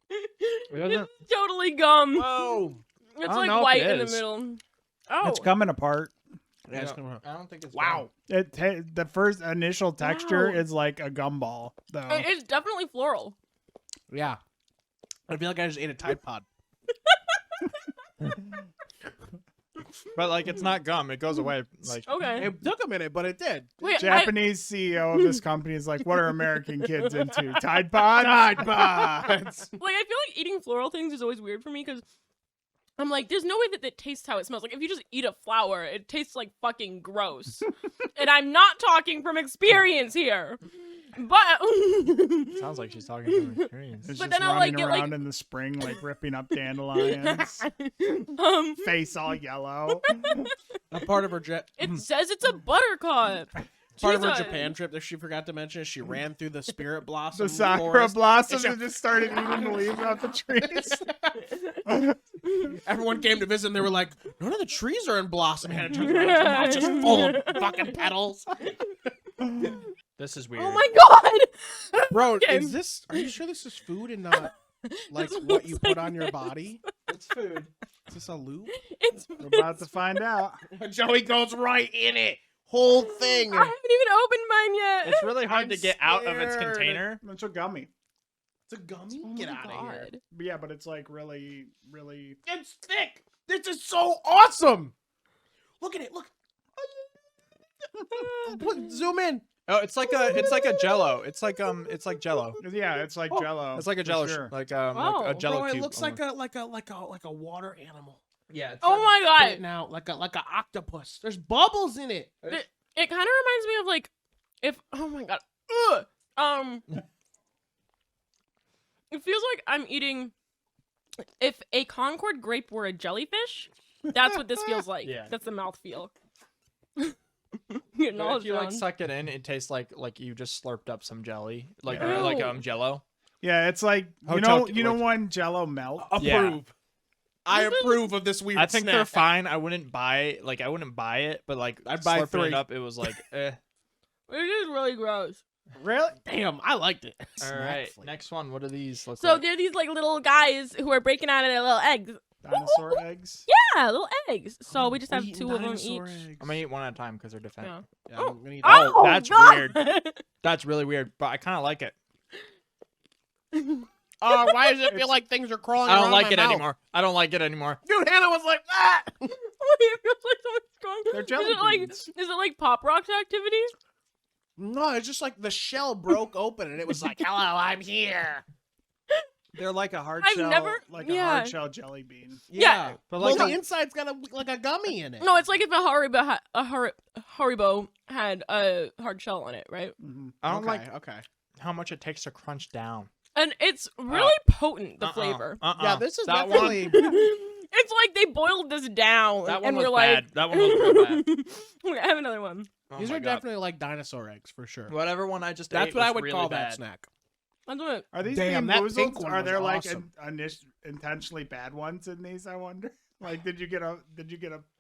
Speaker 4: It's totally gum.
Speaker 2: Whoa.
Speaker 4: It's
Speaker 3: don't
Speaker 4: like
Speaker 3: know if
Speaker 4: white
Speaker 3: it
Speaker 4: in the
Speaker 3: is.
Speaker 4: middle. Oh,
Speaker 1: It's coming apart.
Speaker 2: Yeah, it's
Speaker 3: No,
Speaker 2: gonna-
Speaker 3: I don't think it's
Speaker 2: Wow.
Speaker 1: The first initial texture is like a gumball, though.
Speaker 4: It's definitely floral.
Speaker 2: Yeah. I feel like I just ate a Tide Pod.
Speaker 3: But like it's not gum. It goes away. Like
Speaker 4: Okay.
Speaker 2: It took a minute, but it did.
Speaker 4: Wait,
Speaker 1: Japanese CEO of this company is like, what are American kids into? Tide Pods?
Speaker 2: Tide Pods.
Speaker 4: Like, I feel like eating floral things is always weird for me because I'm like, there's no way that it tastes how it smells. Like, if you just eat a flower, it tastes like fucking gross. And I'm not talking from experience here. But
Speaker 3: sounds like she's talking from experience.
Speaker 1: It's
Speaker 4: But
Speaker 1: just
Speaker 4: then I'll,
Speaker 1: running
Speaker 4: like, get,
Speaker 1: around
Speaker 4: like-
Speaker 1: in the spring, like ripping up dandelions. Face all yellow.
Speaker 2: A part of her
Speaker 4: it says it's a buttercup.
Speaker 2: part of her
Speaker 4: Jesus.
Speaker 2: Japan trip that she forgot to mention is she ran through the spirit blossom.
Speaker 1: The sakura
Speaker 2: forest,
Speaker 1: blossoms
Speaker 2: and
Speaker 1: and just started eating the leaves off the trees.
Speaker 2: Everyone came to visit and they were like, none of the trees are in blossom. And it turns around, her mouth's just full of fucking petals.
Speaker 3: This is weird.
Speaker 4: Oh my god!
Speaker 2: Bro,
Speaker 4: Okay.
Speaker 2: are you sure this is food and not like
Speaker 4: This
Speaker 2: what
Speaker 4: looks
Speaker 2: you
Speaker 4: like
Speaker 2: put on your body?
Speaker 3: It's food.
Speaker 2: Is this a lube?
Speaker 4: It's
Speaker 1: We're about to find out.
Speaker 2: Joey goes right in it. Whole thing.
Speaker 4: I haven't even opened mine yet.
Speaker 3: It's really hard
Speaker 2: I'm
Speaker 3: to get out of its
Speaker 2: scared.
Speaker 3: container.
Speaker 1: It's a gummy.
Speaker 2: It's a gummy?
Speaker 4: Oh
Speaker 2: Get
Speaker 4: my
Speaker 2: out of here.
Speaker 4: God.
Speaker 1: But yeah, but it's like really, really.
Speaker 2: It's thick. This is so awesome. Look at it. Look. Zoom in.
Speaker 3: Oh, it's like a Jello. It's like Jello.
Speaker 1: Yeah, it's like Jello.
Speaker 3: It's like a
Speaker 1: for
Speaker 3: Jello,
Speaker 1: sure.
Speaker 3: like
Speaker 4: Oh,
Speaker 3: a Jello
Speaker 2: Bro, it
Speaker 3: cube.
Speaker 2: looks like a water animal.
Speaker 3: Yeah.
Speaker 4: Oh my god!
Speaker 2: Spitting out like a octopus. There's bubbles in it.
Speaker 4: It kind of reminds me of like if oh my god. Ugh. It feels like I'm eating if a Concord grape were a jellyfish. That's what this feels like.
Speaker 3: Yeah.
Speaker 4: That's the mouth feel.
Speaker 3: But if you like suck it in, it tastes like you just slurped up some jelly, like
Speaker 4: Yeah.
Speaker 3: Jello.
Speaker 1: Yeah, it's like
Speaker 3: Hotel-
Speaker 1: you know when Jello melts.
Speaker 2: Approve.
Speaker 3: Yeah.
Speaker 2: I
Speaker 4: This is-
Speaker 2: approve of this weird
Speaker 3: I think
Speaker 2: snack.
Speaker 3: they're fine. I wouldn't buy it, but like
Speaker 2: I'd buy
Speaker 3: slurping
Speaker 2: 3.
Speaker 3: it up. It was like, eh.
Speaker 4: It is really gross.
Speaker 3: Really?
Speaker 2: Damn, I liked it.
Speaker 3: All right, next one. What are these? Look
Speaker 4: So
Speaker 3: like?
Speaker 4: they're these like little guys who are breaking out of their little eggs.
Speaker 1: Dinosaur eggs.
Speaker 4: Yeah, little eggs. So we just have
Speaker 2: Eating
Speaker 4: 2 of them
Speaker 2: dinosaur
Speaker 4: each.
Speaker 2: eggs.
Speaker 3: I'm gonna eat one at a time because they're different.
Speaker 4: Yeah.
Speaker 2: Yeah, I'm gonna eat
Speaker 3: Oh, that's
Speaker 4: God!
Speaker 3: weird. That's really weird, but I kind of like it.
Speaker 2: Why does it feel like things are crawling
Speaker 3: I don't
Speaker 2: around
Speaker 3: like
Speaker 2: my
Speaker 3: it
Speaker 2: mouth?
Speaker 3: anymore. I don't like it anymore.
Speaker 2: Dude, Hannah was like, ah!
Speaker 4: Wait, it feels like someone's going.
Speaker 1: They're jelly beans.
Speaker 4: Is it like Pop Rocks activity?
Speaker 2: No, it's just like the shell broke open and it was like, hello, I'm here.
Speaker 1: They're like a hard
Speaker 4: I've
Speaker 1: shell,
Speaker 4: never-
Speaker 1: a
Speaker 4: yeah.
Speaker 1: hard shell jelly bean.
Speaker 4: Yeah.
Speaker 3: But
Speaker 2: Well,
Speaker 3: like
Speaker 2: the inside's got like a gummy in it.
Speaker 4: No, it's like if a Haribo had a hard shell on it, right?
Speaker 1: Mm-hmm.
Speaker 3: I don't like
Speaker 2: Okay.
Speaker 3: how much it takes to crunch down.
Speaker 4: And it's really potent, the flavor.
Speaker 2: Yeah, this is
Speaker 3: that
Speaker 2: definitely.
Speaker 4: It's like they boiled this down,
Speaker 3: That one
Speaker 4: and
Speaker 3: was
Speaker 4: we're
Speaker 3: bad.
Speaker 4: like,
Speaker 3: That one was real bad.
Speaker 4: I have another one.
Speaker 3: Oh
Speaker 2: These
Speaker 3: my
Speaker 2: are
Speaker 3: God.
Speaker 2: definitely like dinosaur eggs for sure.
Speaker 3: Whatever one I just
Speaker 2: That's
Speaker 3: ate
Speaker 2: what I
Speaker 3: was
Speaker 2: would
Speaker 3: really
Speaker 2: call
Speaker 3: bad.
Speaker 2: that snack.
Speaker 4: I'll do it.
Speaker 1: Are these
Speaker 2: Damn,
Speaker 1: being
Speaker 2: that pink
Speaker 1: boozled?
Speaker 2: one
Speaker 1: Are
Speaker 2: was
Speaker 1: there like
Speaker 2: awesome.
Speaker 1: intentionally bad ones in these? I wonder. Like, did you get a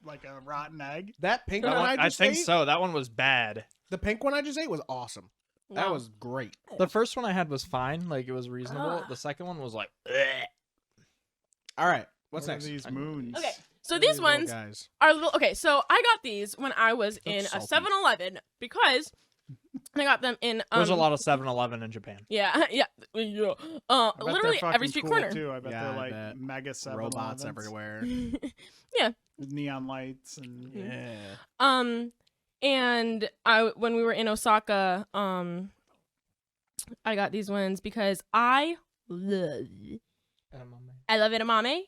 Speaker 1: like a rotten egg?
Speaker 2: That pink
Speaker 3: That
Speaker 2: one
Speaker 3: one,
Speaker 2: I
Speaker 3: I
Speaker 2: just
Speaker 3: think
Speaker 2: ate,
Speaker 3: so. That one was bad.
Speaker 2: the pink one I just ate was awesome. That
Speaker 4: Wow.
Speaker 2: was great.
Speaker 3: The first one I had was fine. Like it was reasonable.
Speaker 4: Ah.
Speaker 3: The second one was like,
Speaker 2: All right, what's
Speaker 1: What are
Speaker 2: next?
Speaker 1: these moons?
Speaker 4: Okay, so
Speaker 2: What are
Speaker 4: these
Speaker 2: little
Speaker 4: ones
Speaker 2: guys.
Speaker 4: are little. Okay, so I got these when I was in a
Speaker 2: salty.
Speaker 4: 7-Eleven because I got them in.
Speaker 3: there's a lot of 7-Eleven in Japan.
Speaker 4: Yeah, yeah.
Speaker 1: I bet they're
Speaker 4: Literally
Speaker 1: fucking
Speaker 4: every street
Speaker 1: cool,
Speaker 4: corner.
Speaker 1: too. I bet
Speaker 2: Yeah,
Speaker 1: they're
Speaker 2: I
Speaker 1: like
Speaker 2: bet.
Speaker 1: mega 7
Speaker 2: Robots everywhere.
Speaker 1: with neon lights and
Speaker 2: Yeah.
Speaker 4: And when we were in Osaka, I got these ones because I love edamame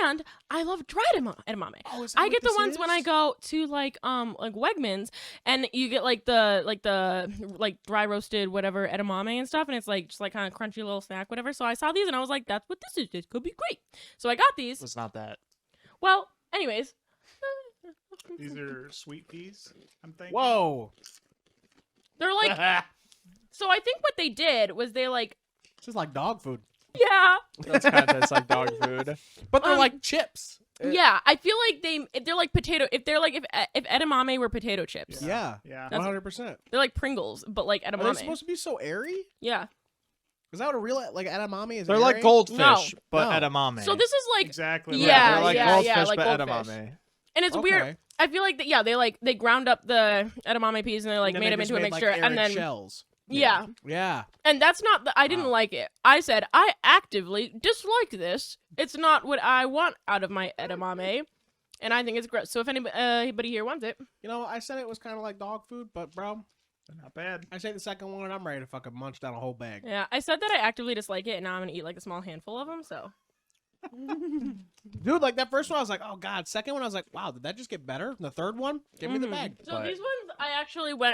Speaker 4: and I love dried edamame.
Speaker 2: Oh, is that
Speaker 4: I
Speaker 2: what
Speaker 4: get the
Speaker 2: this
Speaker 4: ones when I
Speaker 2: is?
Speaker 4: go to like Wegmans and you get like the dry roasted whatever edamame and stuff, and it's like just like kind of crunchy little snack whatever. So I saw these and I was like, that's what this is. This could be great. So I got these.
Speaker 3: It's not that.
Speaker 4: Well, anyways.
Speaker 1: these are sweet peas. I'm thinking.
Speaker 2: Whoa.
Speaker 4: They're like, so I think what they did was they like,
Speaker 2: This is like dog food.
Speaker 4: yeah,
Speaker 3: That's kind of tastes like dog food.
Speaker 2: But they're like chips.
Speaker 4: yeah. I feel like they're like potato. If they're like if edamame were potato chips,
Speaker 2: Yeah.
Speaker 1: Yeah.
Speaker 2: 100%.
Speaker 4: they're like Pringles, but like
Speaker 2: Are they
Speaker 4: edamame.
Speaker 2: supposed to be so airy?
Speaker 4: Yeah.
Speaker 2: Is that what a real like edamame is?
Speaker 3: They're
Speaker 2: airy?
Speaker 3: like goldfish,
Speaker 4: No.
Speaker 3: but
Speaker 2: No.
Speaker 3: edamame.
Speaker 4: So this is like,
Speaker 1: Exactly.
Speaker 4: Yeah,
Speaker 3: they're like
Speaker 4: yeah,
Speaker 3: goldfish,
Speaker 4: like
Speaker 3: but
Speaker 4: goldfish.
Speaker 3: edamame.
Speaker 4: and it's
Speaker 2: Okay.
Speaker 4: weird. I feel like they ground up the edamame peas and they like
Speaker 2: And then
Speaker 4: made
Speaker 2: they
Speaker 4: them
Speaker 2: just
Speaker 4: into a
Speaker 2: made,
Speaker 4: mixture
Speaker 2: like,
Speaker 4: and
Speaker 2: arid
Speaker 4: then
Speaker 2: shells.
Speaker 4: yeah. And that's not I didn't like it. I said I actively dislike this. It's not what I want out of my edamame, and I think it's gross. So if anybody here wants it,
Speaker 2: You know, I said it was kind of like dog food, but bro,
Speaker 1: Not bad.
Speaker 2: I say the second one and I'm ready to fucking munch down a whole bag.
Speaker 4: yeah, I said that I actively dislike it, and now I'm gonna eat like a small handful of them. So
Speaker 2: Dude, like that first one, I was like, oh god. Second one, I was like, wow, did that just get better? And the third one, give me the bag.
Speaker 4: So these ones,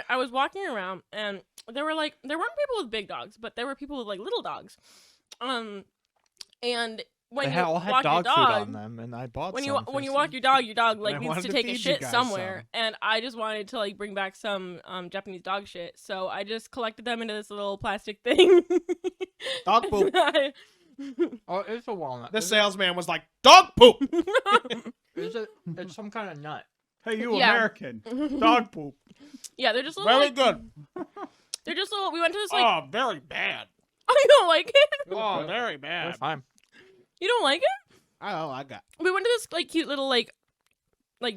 Speaker 4: I was walking around, and there weren't people with big dogs, but there were people with like little dogs. And when
Speaker 3: They
Speaker 4: you
Speaker 3: all had
Speaker 4: walk
Speaker 3: dog
Speaker 4: your
Speaker 3: food
Speaker 4: dog,
Speaker 3: on them, and I bought
Speaker 4: when
Speaker 3: some.
Speaker 4: you walk your dog like
Speaker 2: I
Speaker 4: needs
Speaker 2: wanted
Speaker 4: to
Speaker 2: to
Speaker 4: take a
Speaker 2: feed you
Speaker 4: shit
Speaker 2: guys
Speaker 4: somewhere,
Speaker 2: some.
Speaker 4: and I just wanted to like bring back some Japanese dog shit, so I just collected them into this little plastic thing.
Speaker 2: Dog poop.
Speaker 3: Oh, it's a walnut.
Speaker 2: The salesman was like, dog poop.
Speaker 3: It's some kind of nut.
Speaker 1: Hey, you
Speaker 4: Yeah.
Speaker 1: American. Dog poop.
Speaker 4: Yeah, they're just little.
Speaker 2: Very
Speaker 4: like,
Speaker 2: good.
Speaker 4: They're just little. We went to this like.
Speaker 2: Oh, very bad.
Speaker 4: I don't like it.
Speaker 2: Oh, very
Speaker 3: They're
Speaker 2: bad.
Speaker 3: fine.
Speaker 4: You don't like it?
Speaker 2: Oh, I got.
Speaker 4: We went to this like cute little like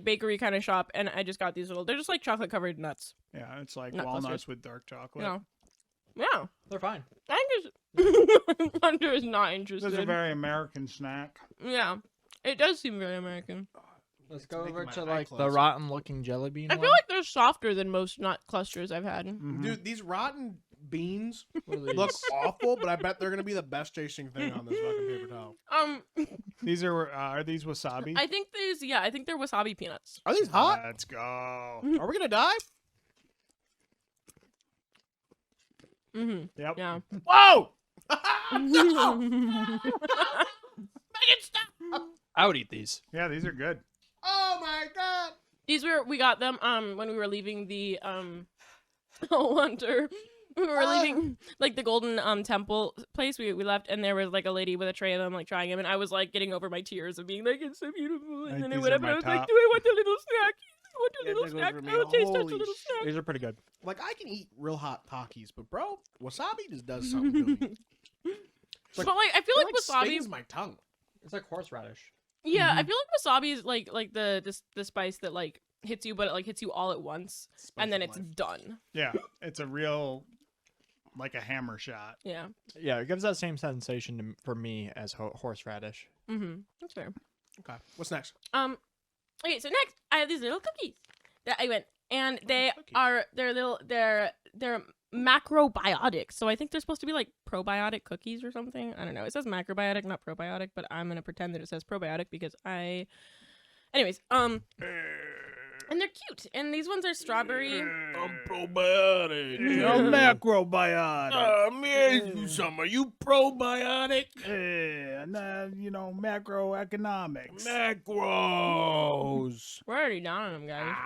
Speaker 4: bakery kind of shop, and I just got these little. They're just like chocolate covered nuts.
Speaker 1: Yeah, it's like
Speaker 4: Nut
Speaker 1: walnuts
Speaker 4: clusters.
Speaker 1: with dark chocolate.
Speaker 4: You know. Yeah.
Speaker 3: They're fine.
Speaker 4: Hunter is not interested.
Speaker 1: This is a very American snack.
Speaker 4: Yeah. It does seem very American.
Speaker 3: Let's go
Speaker 2: making
Speaker 3: over
Speaker 2: my
Speaker 3: to
Speaker 2: eye
Speaker 3: like the
Speaker 2: close.
Speaker 3: rotten-looking jelly bean.
Speaker 4: I feel like they're softer than most nut clusters I've had.
Speaker 2: Dude, these rotten beans
Speaker 3: like
Speaker 2: look awful, but I bet they're gonna be the best tasting thing on this fucking paper towel.
Speaker 1: These are these wasabi?
Speaker 4: I think they're wasabi peanuts.
Speaker 2: Are these hot?
Speaker 1: Let's go.
Speaker 2: Are we gonna die?
Speaker 4: Mm-hmm.
Speaker 1: Yep.
Speaker 4: Yeah.
Speaker 2: Whoa!
Speaker 4: No!
Speaker 2: Make it stop!
Speaker 3: I would eat these.
Speaker 1: Yeah, these are good.
Speaker 2: Oh my god!
Speaker 4: We got them when we were leaving the Hunter. We were leaving like the Golden Temple place. We left, and there was like a lady with a tray of them, like trying them, and I was like getting over my tears of being like, it's so beautiful. And then I
Speaker 1: these
Speaker 4: went
Speaker 1: are
Speaker 4: up and
Speaker 1: my
Speaker 4: I was like,
Speaker 1: top.
Speaker 4: do I want the little snack? I want the
Speaker 2: Yeah,
Speaker 4: little
Speaker 2: that goes
Speaker 4: snack.
Speaker 2: for me.
Speaker 4: I'll taste
Speaker 2: Holy
Speaker 4: the little snack.
Speaker 3: These are pretty good.
Speaker 2: Like I can eat real hot Takis, but bro, wasabi just does something to me.
Speaker 4: But like, I feel
Speaker 2: It,
Speaker 4: like
Speaker 2: like
Speaker 4: wasabi.
Speaker 2: stings my tongue.
Speaker 3: It's like horseradish.
Speaker 4: Yeah, I feel like wasabi is like the spice that like hits you, but it like hits you all at once, and then it's done.
Speaker 1: Yeah, it's a real like a hammer shot.
Speaker 4: Yeah.
Speaker 3: Yeah, it gives that same sensation for me as horseradish.
Speaker 4: Mm-hmm. That's fair.
Speaker 2: Okay, what's next?
Speaker 4: Okay, so next I have these little cookies that I went, and they're macrobiotic. So I think they're supposed to be like probiotic cookies or something. I don't know. It says macrobiotic, not probiotic, but I'm gonna pretend that it says probiotic because anyways, and they're cute. And these ones are strawberry.
Speaker 2: I'm probiotic.
Speaker 1: No macrobiotic.
Speaker 2: Let me ask you something. Are you probiotic?
Speaker 1: Yeah, nah, macroeconomics.
Speaker 2: Macros.
Speaker 4: We're already down on them, guys.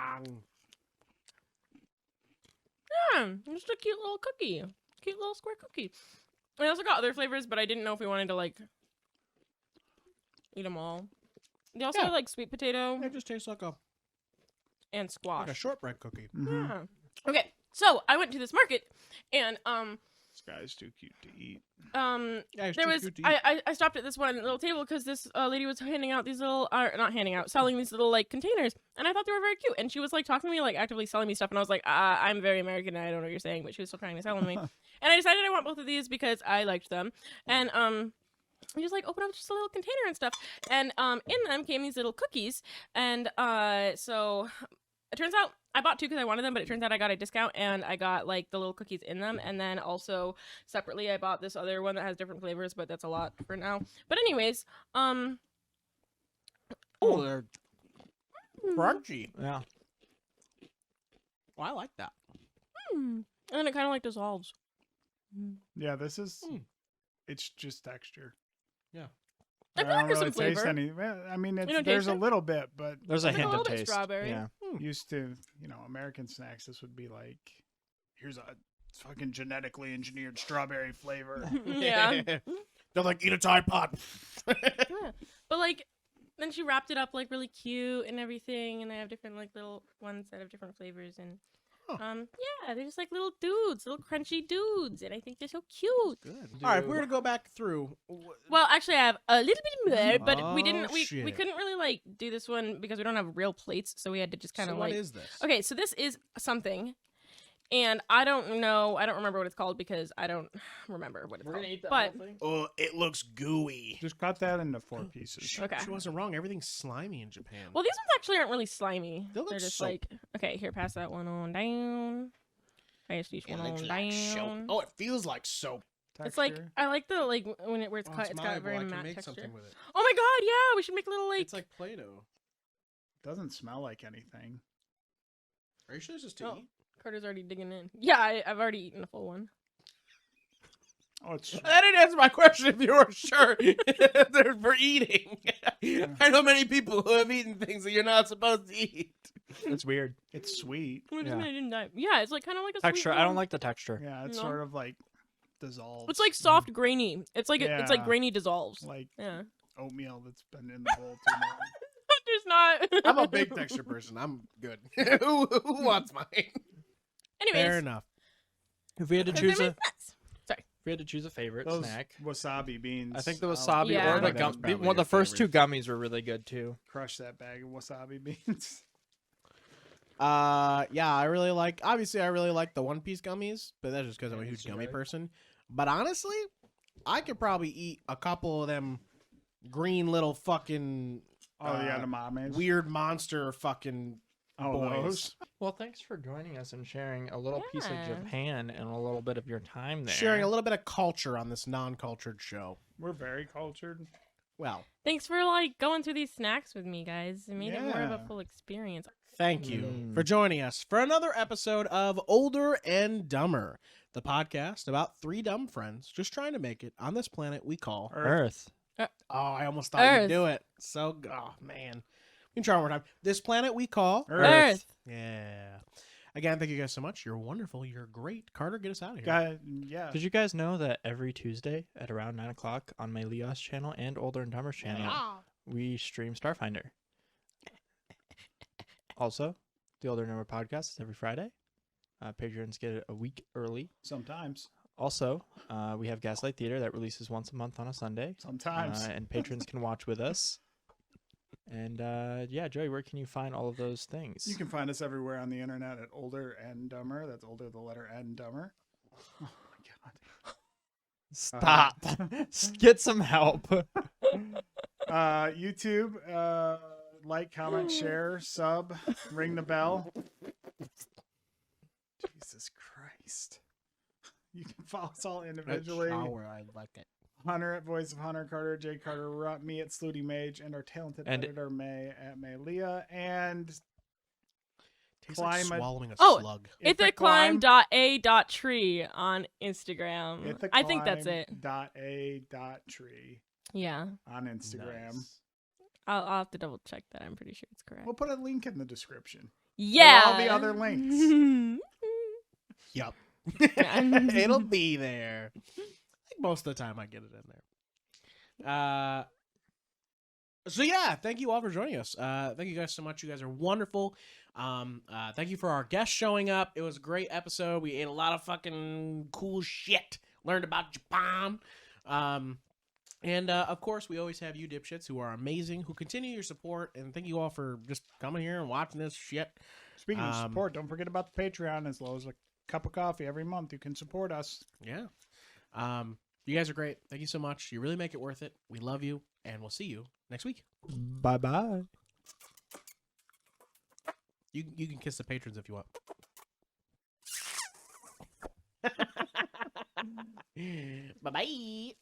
Speaker 4: Yeah, just a cute little cookie. Cute little square cookie. We also got other flavors, but I didn't know if we wanted to, like, eat them all. They also have, like, sweet potato
Speaker 2: It just tastes like a
Speaker 4: and squash.
Speaker 2: shortbread cookie.
Speaker 4: Yeah. Okay, so I went to this market, and,
Speaker 1: This guy's too cute to eat.
Speaker 2: Yeah, it's
Speaker 4: there
Speaker 2: too
Speaker 4: was
Speaker 2: cute to eat.
Speaker 4: I stopped at this one little table because this lady was handing out these little selling these little like containers, and I thought they were very cute, and she was like talking to me, like actively selling me stuff, and I was like, I'm very American and I don't know what you're saying, but she was still trying to sell them to me. And I decided I want both of these because I liked them, and I just like open up just a little container and stuff, and in them came these little cookies, and so it turns out I bought two because I wanted them, but it turns out I got a discount and I got like the little cookies in them. And then also separately, I bought this other one that has different flavors, but that's a lot for now. But anyways,
Speaker 2: Oh, they're crunchy.
Speaker 3: Yeah.
Speaker 2: Oh, I like that.
Speaker 4: and then it kind of like dissolves.
Speaker 1: Yeah, this is. It's just texture.
Speaker 2: Yeah.
Speaker 4: I feel like there's some
Speaker 1: taste
Speaker 4: flavor.
Speaker 1: any. Well, I mean,
Speaker 4: don't
Speaker 1: there's
Speaker 4: taste
Speaker 1: a
Speaker 4: it?
Speaker 1: little bit, but
Speaker 3: There's a
Speaker 4: It's like a
Speaker 3: hint
Speaker 4: little
Speaker 3: of
Speaker 4: bit
Speaker 3: taste.
Speaker 4: strawberry.
Speaker 3: Yeah.
Speaker 1: used to, American snacks, this would be like, here's a fucking genetically engineered strawberry flavor.
Speaker 4: Yeah.
Speaker 2: They're like, eat a Tide Pod.
Speaker 4: Yeah. But like, then she wrapped it up like really cute and everything, and they have different like little ones that have different flavors, and Yeah, they're just like little dudes, little crunchy dudes, and I think they're so cute.
Speaker 2: Good. All right, if we were to go back through.
Speaker 4: Well, actually, I have a little bit more, but we didn't. We
Speaker 2: shit.
Speaker 4: couldn't really like do this one because we don't have real plates, so we had to just kind of
Speaker 2: What
Speaker 4: like.
Speaker 2: is this?
Speaker 4: Okay, so this is something, and I don't know. I don't remember what it's called because I don't remember what it's called.
Speaker 3: eat that
Speaker 4: but
Speaker 3: whole thing.
Speaker 2: Oh, it looks gooey.
Speaker 1: Just cut that into 4 pieces.
Speaker 4: Okay.
Speaker 2: She wasn't wrong. Everything's slimy in Japan.
Speaker 4: well, these ones actually aren't really slimy.
Speaker 2: They look
Speaker 4: They're just
Speaker 2: soap.
Speaker 4: like okay. Here, pass that one on down. Pass this
Speaker 2: It
Speaker 4: one
Speaker 2: looks
Speaker 4: on
Speaker 2: like soap.
Speaker 4: down.
Speaker 2: Oh, it feels like soap.
Speaker 4: It's like
Speaker 1: Texture.
Speaker 4: I like the like when it where it's
Speaker 2: Oh,
Speaker 4: cut. It's got a
Speaker 2: malleable.
Speaker 4: very
Speaker 2: I can
Speaker 4: matte
Speaker 2: make
Speaker 4: texture.
Speaker 2: something with it.
Speaker 4: Oh my god! Yeah, we should make a little like.
Speaker 2: It's like Play-Doh.
Speaker 1: Doesn't smell like anything.
Speaker 2: Are you sure this is to
Speaker 4: Oh.
Speaker 2: eat?
Speaker 4: Carter's already digging in. Yeah, I've already eaten a full one.
Speaker 1: Oh, it's
Speaker 2: That didn't answer my question if you were sure they're for eating. I know many people who have eaten things that you're not supposed to eat.
Speaker 3: It's weird.
Speaker 1: it's sweet.
Speaker 4: What
Speaker 3: Yeah.
Speaker 4: does mean I didn't die? Yeah, it's like kind of like a
Speaker 3: Texture.
Speaker 4: Sweet
Speaker 3: I don't
Speaker 4: one.
Speaker 3: like the texture.
Speaker 1: Yeah, it's
Speaker 4: No.
Speaker 1: sort of like dissolved.
Speaker 4: It's like soft, grainy. It's like it's like
Speaker 1: Yeah.
Speaker 4: grainy dissolves.
Speaker 1: like
Speaker 4: Yeah.
Speaker 1: oatmeal that's been in the bowl too long.
Speaker 4: There's not.
Speaker 2: I'm a big texture person. I'm good. who wants mine?
Speaker 4: Anyways.
Speaker 2: Fair enough.
Speaker 3: If we had to
Speaker 4: They're
Speaker 3: choose a,
Speaker 4: nuts. Sorry.
Speaker 3: if we had to choose a favorite
Speaker 1: Those
Speaker 3: snack,
Speaker 1: wasabi beans.
Speaker 3: I think the
Speaker 1: I'll
Speaker 3: wasabi
Speaker 4: Yeah.
Speaker 3: or the
Speaker 2: That was
Speaker 3: gum.
Speaker 2: probably
Speaker 3: Well, the
Speaker 2: your
Speaker 3: first two
Speaker 2: favorite.
Speaker 3: gummies were really good too.
Speaker 1: crush that bag of wasabi beans.
Speaker 2: Yeah, I really like. Obviously, I really like the One Piece gummies, but that's just because I'm a
Speaker 3: Yeah,
Speaker 2: huge
Speaker 3: so
Speaker 2: gummy
Speaker 3: right.
Speaker 2: person. But honestly, I could probably eat a couple of them green little fucking
Speaker 1: Oh, the edamames.
Speaker 2: weird monster fucking
Speaker 1: Oh,
Speaker 2: boys.
Speaker 1: those?
Speaker 3: Well, thanks for joining us and sharing a little piece of
Speaker 4: Yeah.
Speaker 3: Japan and a little bit of your time there.
Speaker 2: Sharing a little bit of culture on this non-cultured show.
Speaker 1: We're very cultured.
Speaker 2: Well,
Speaker 4: Thanks for like going through these snacks with me, guys. It made it more of a
Speaker 1: Yeah.
Speaker 4: full experience.
Speaker 2: thank you
Speaker 3: Mm.
Speaker 2: for joining us for another episode of Older and Dumber, the podcast about three dumb friends just trying to make it on this planet we call
Speaker 3: Earth.
Speaker 2: Oh, I almost thought
Speaker 4: Earth.
Speaker 2: you'd do it. Oh, man. We can try one more time. This planet we call
Speaker 4: Earth.
Speaker 2: Yeah. Again, thank you guys so much. You're wonderful. You're great. Carter, get us out of here.
Speaker 1: Yeah.
Speaker 3: Did you guys know that every Tuesday at around 9 o'clock on my Leos channel and Older and Dumber's channel, we stream Starfinder? Also, the Older and Dumber podcast is every Friday. Patrons get it a week early.
Speaker 1: Sometimes.
Speaker 3: Also, we have Gaslight Theater that releases once a month on a Sunday.
Speaker 1: Sometimes.
Speaker 3: And patrons can watch with us. And yeah, Joey, where can you find all of those things?
Speaker 1: You can find us everywhere on the internet at Older and Dumber. That's Older, the letter N, Dumber. Oh my god.
Speaker 3: Stop. Get some help.
Speaker 1: YouTube, like, comment, share, sub, ring the bell. Jesus Christ. You can follow us all individually.
Speaker 2: I like it.
Speaker 1: Hunter at Voice of Hunter, Carter, J. Carter, Rutt, me at Slooty Mage, and our talented
Speaker 3: And-
Speaker 1: editor, May at Mellia. And
Speaker 2: Tastes like
Speaker 1: Climate-
Speaker 2: swallowing a
Speaker 4: Oh,
Speaker 2: slug.
Speaker 4: It's a climb.a.tree on Instagram. I think that's it.
Speaker 1: .a.tree
Speaker 4: Yeah.
Speaker 1: on Instagram.
Speaker 2: Nice.
Speaker 4: I'll have to double check that. I'm pretty sure it's correct.
Speaker 1: We'll put a link in the description.
Speaker 4: Yeah.
Speaker 1: all the other links.
Speaker 2: Yup.
Speaker 4: Yeah.
Speaker 2: It'll be there. I think most of the time I get it in there. So yeah, thank you all for joining us. Thank you guys so much. You guys are wonderful. Thank you for our guests showing up. It was a great episode. We ate a lot of fucking cool shit. Learned about Japan. And of course, we always have you dipshits who are amazing, who continue your support, and thank you all for just coming here and watching this shit.
Speaker 1: Speaking of support, don't forget about the Patreon. As low as a cup of coffee every month, you can support us.
Speaker 2: Yeah. You guys are great. Thank you so much. You really make it worth it. We love you, and we'll see you next week.
Speaker 3: Bye-bye.
Speaker 2: You can kiss the patrons if you want. Bye-bye.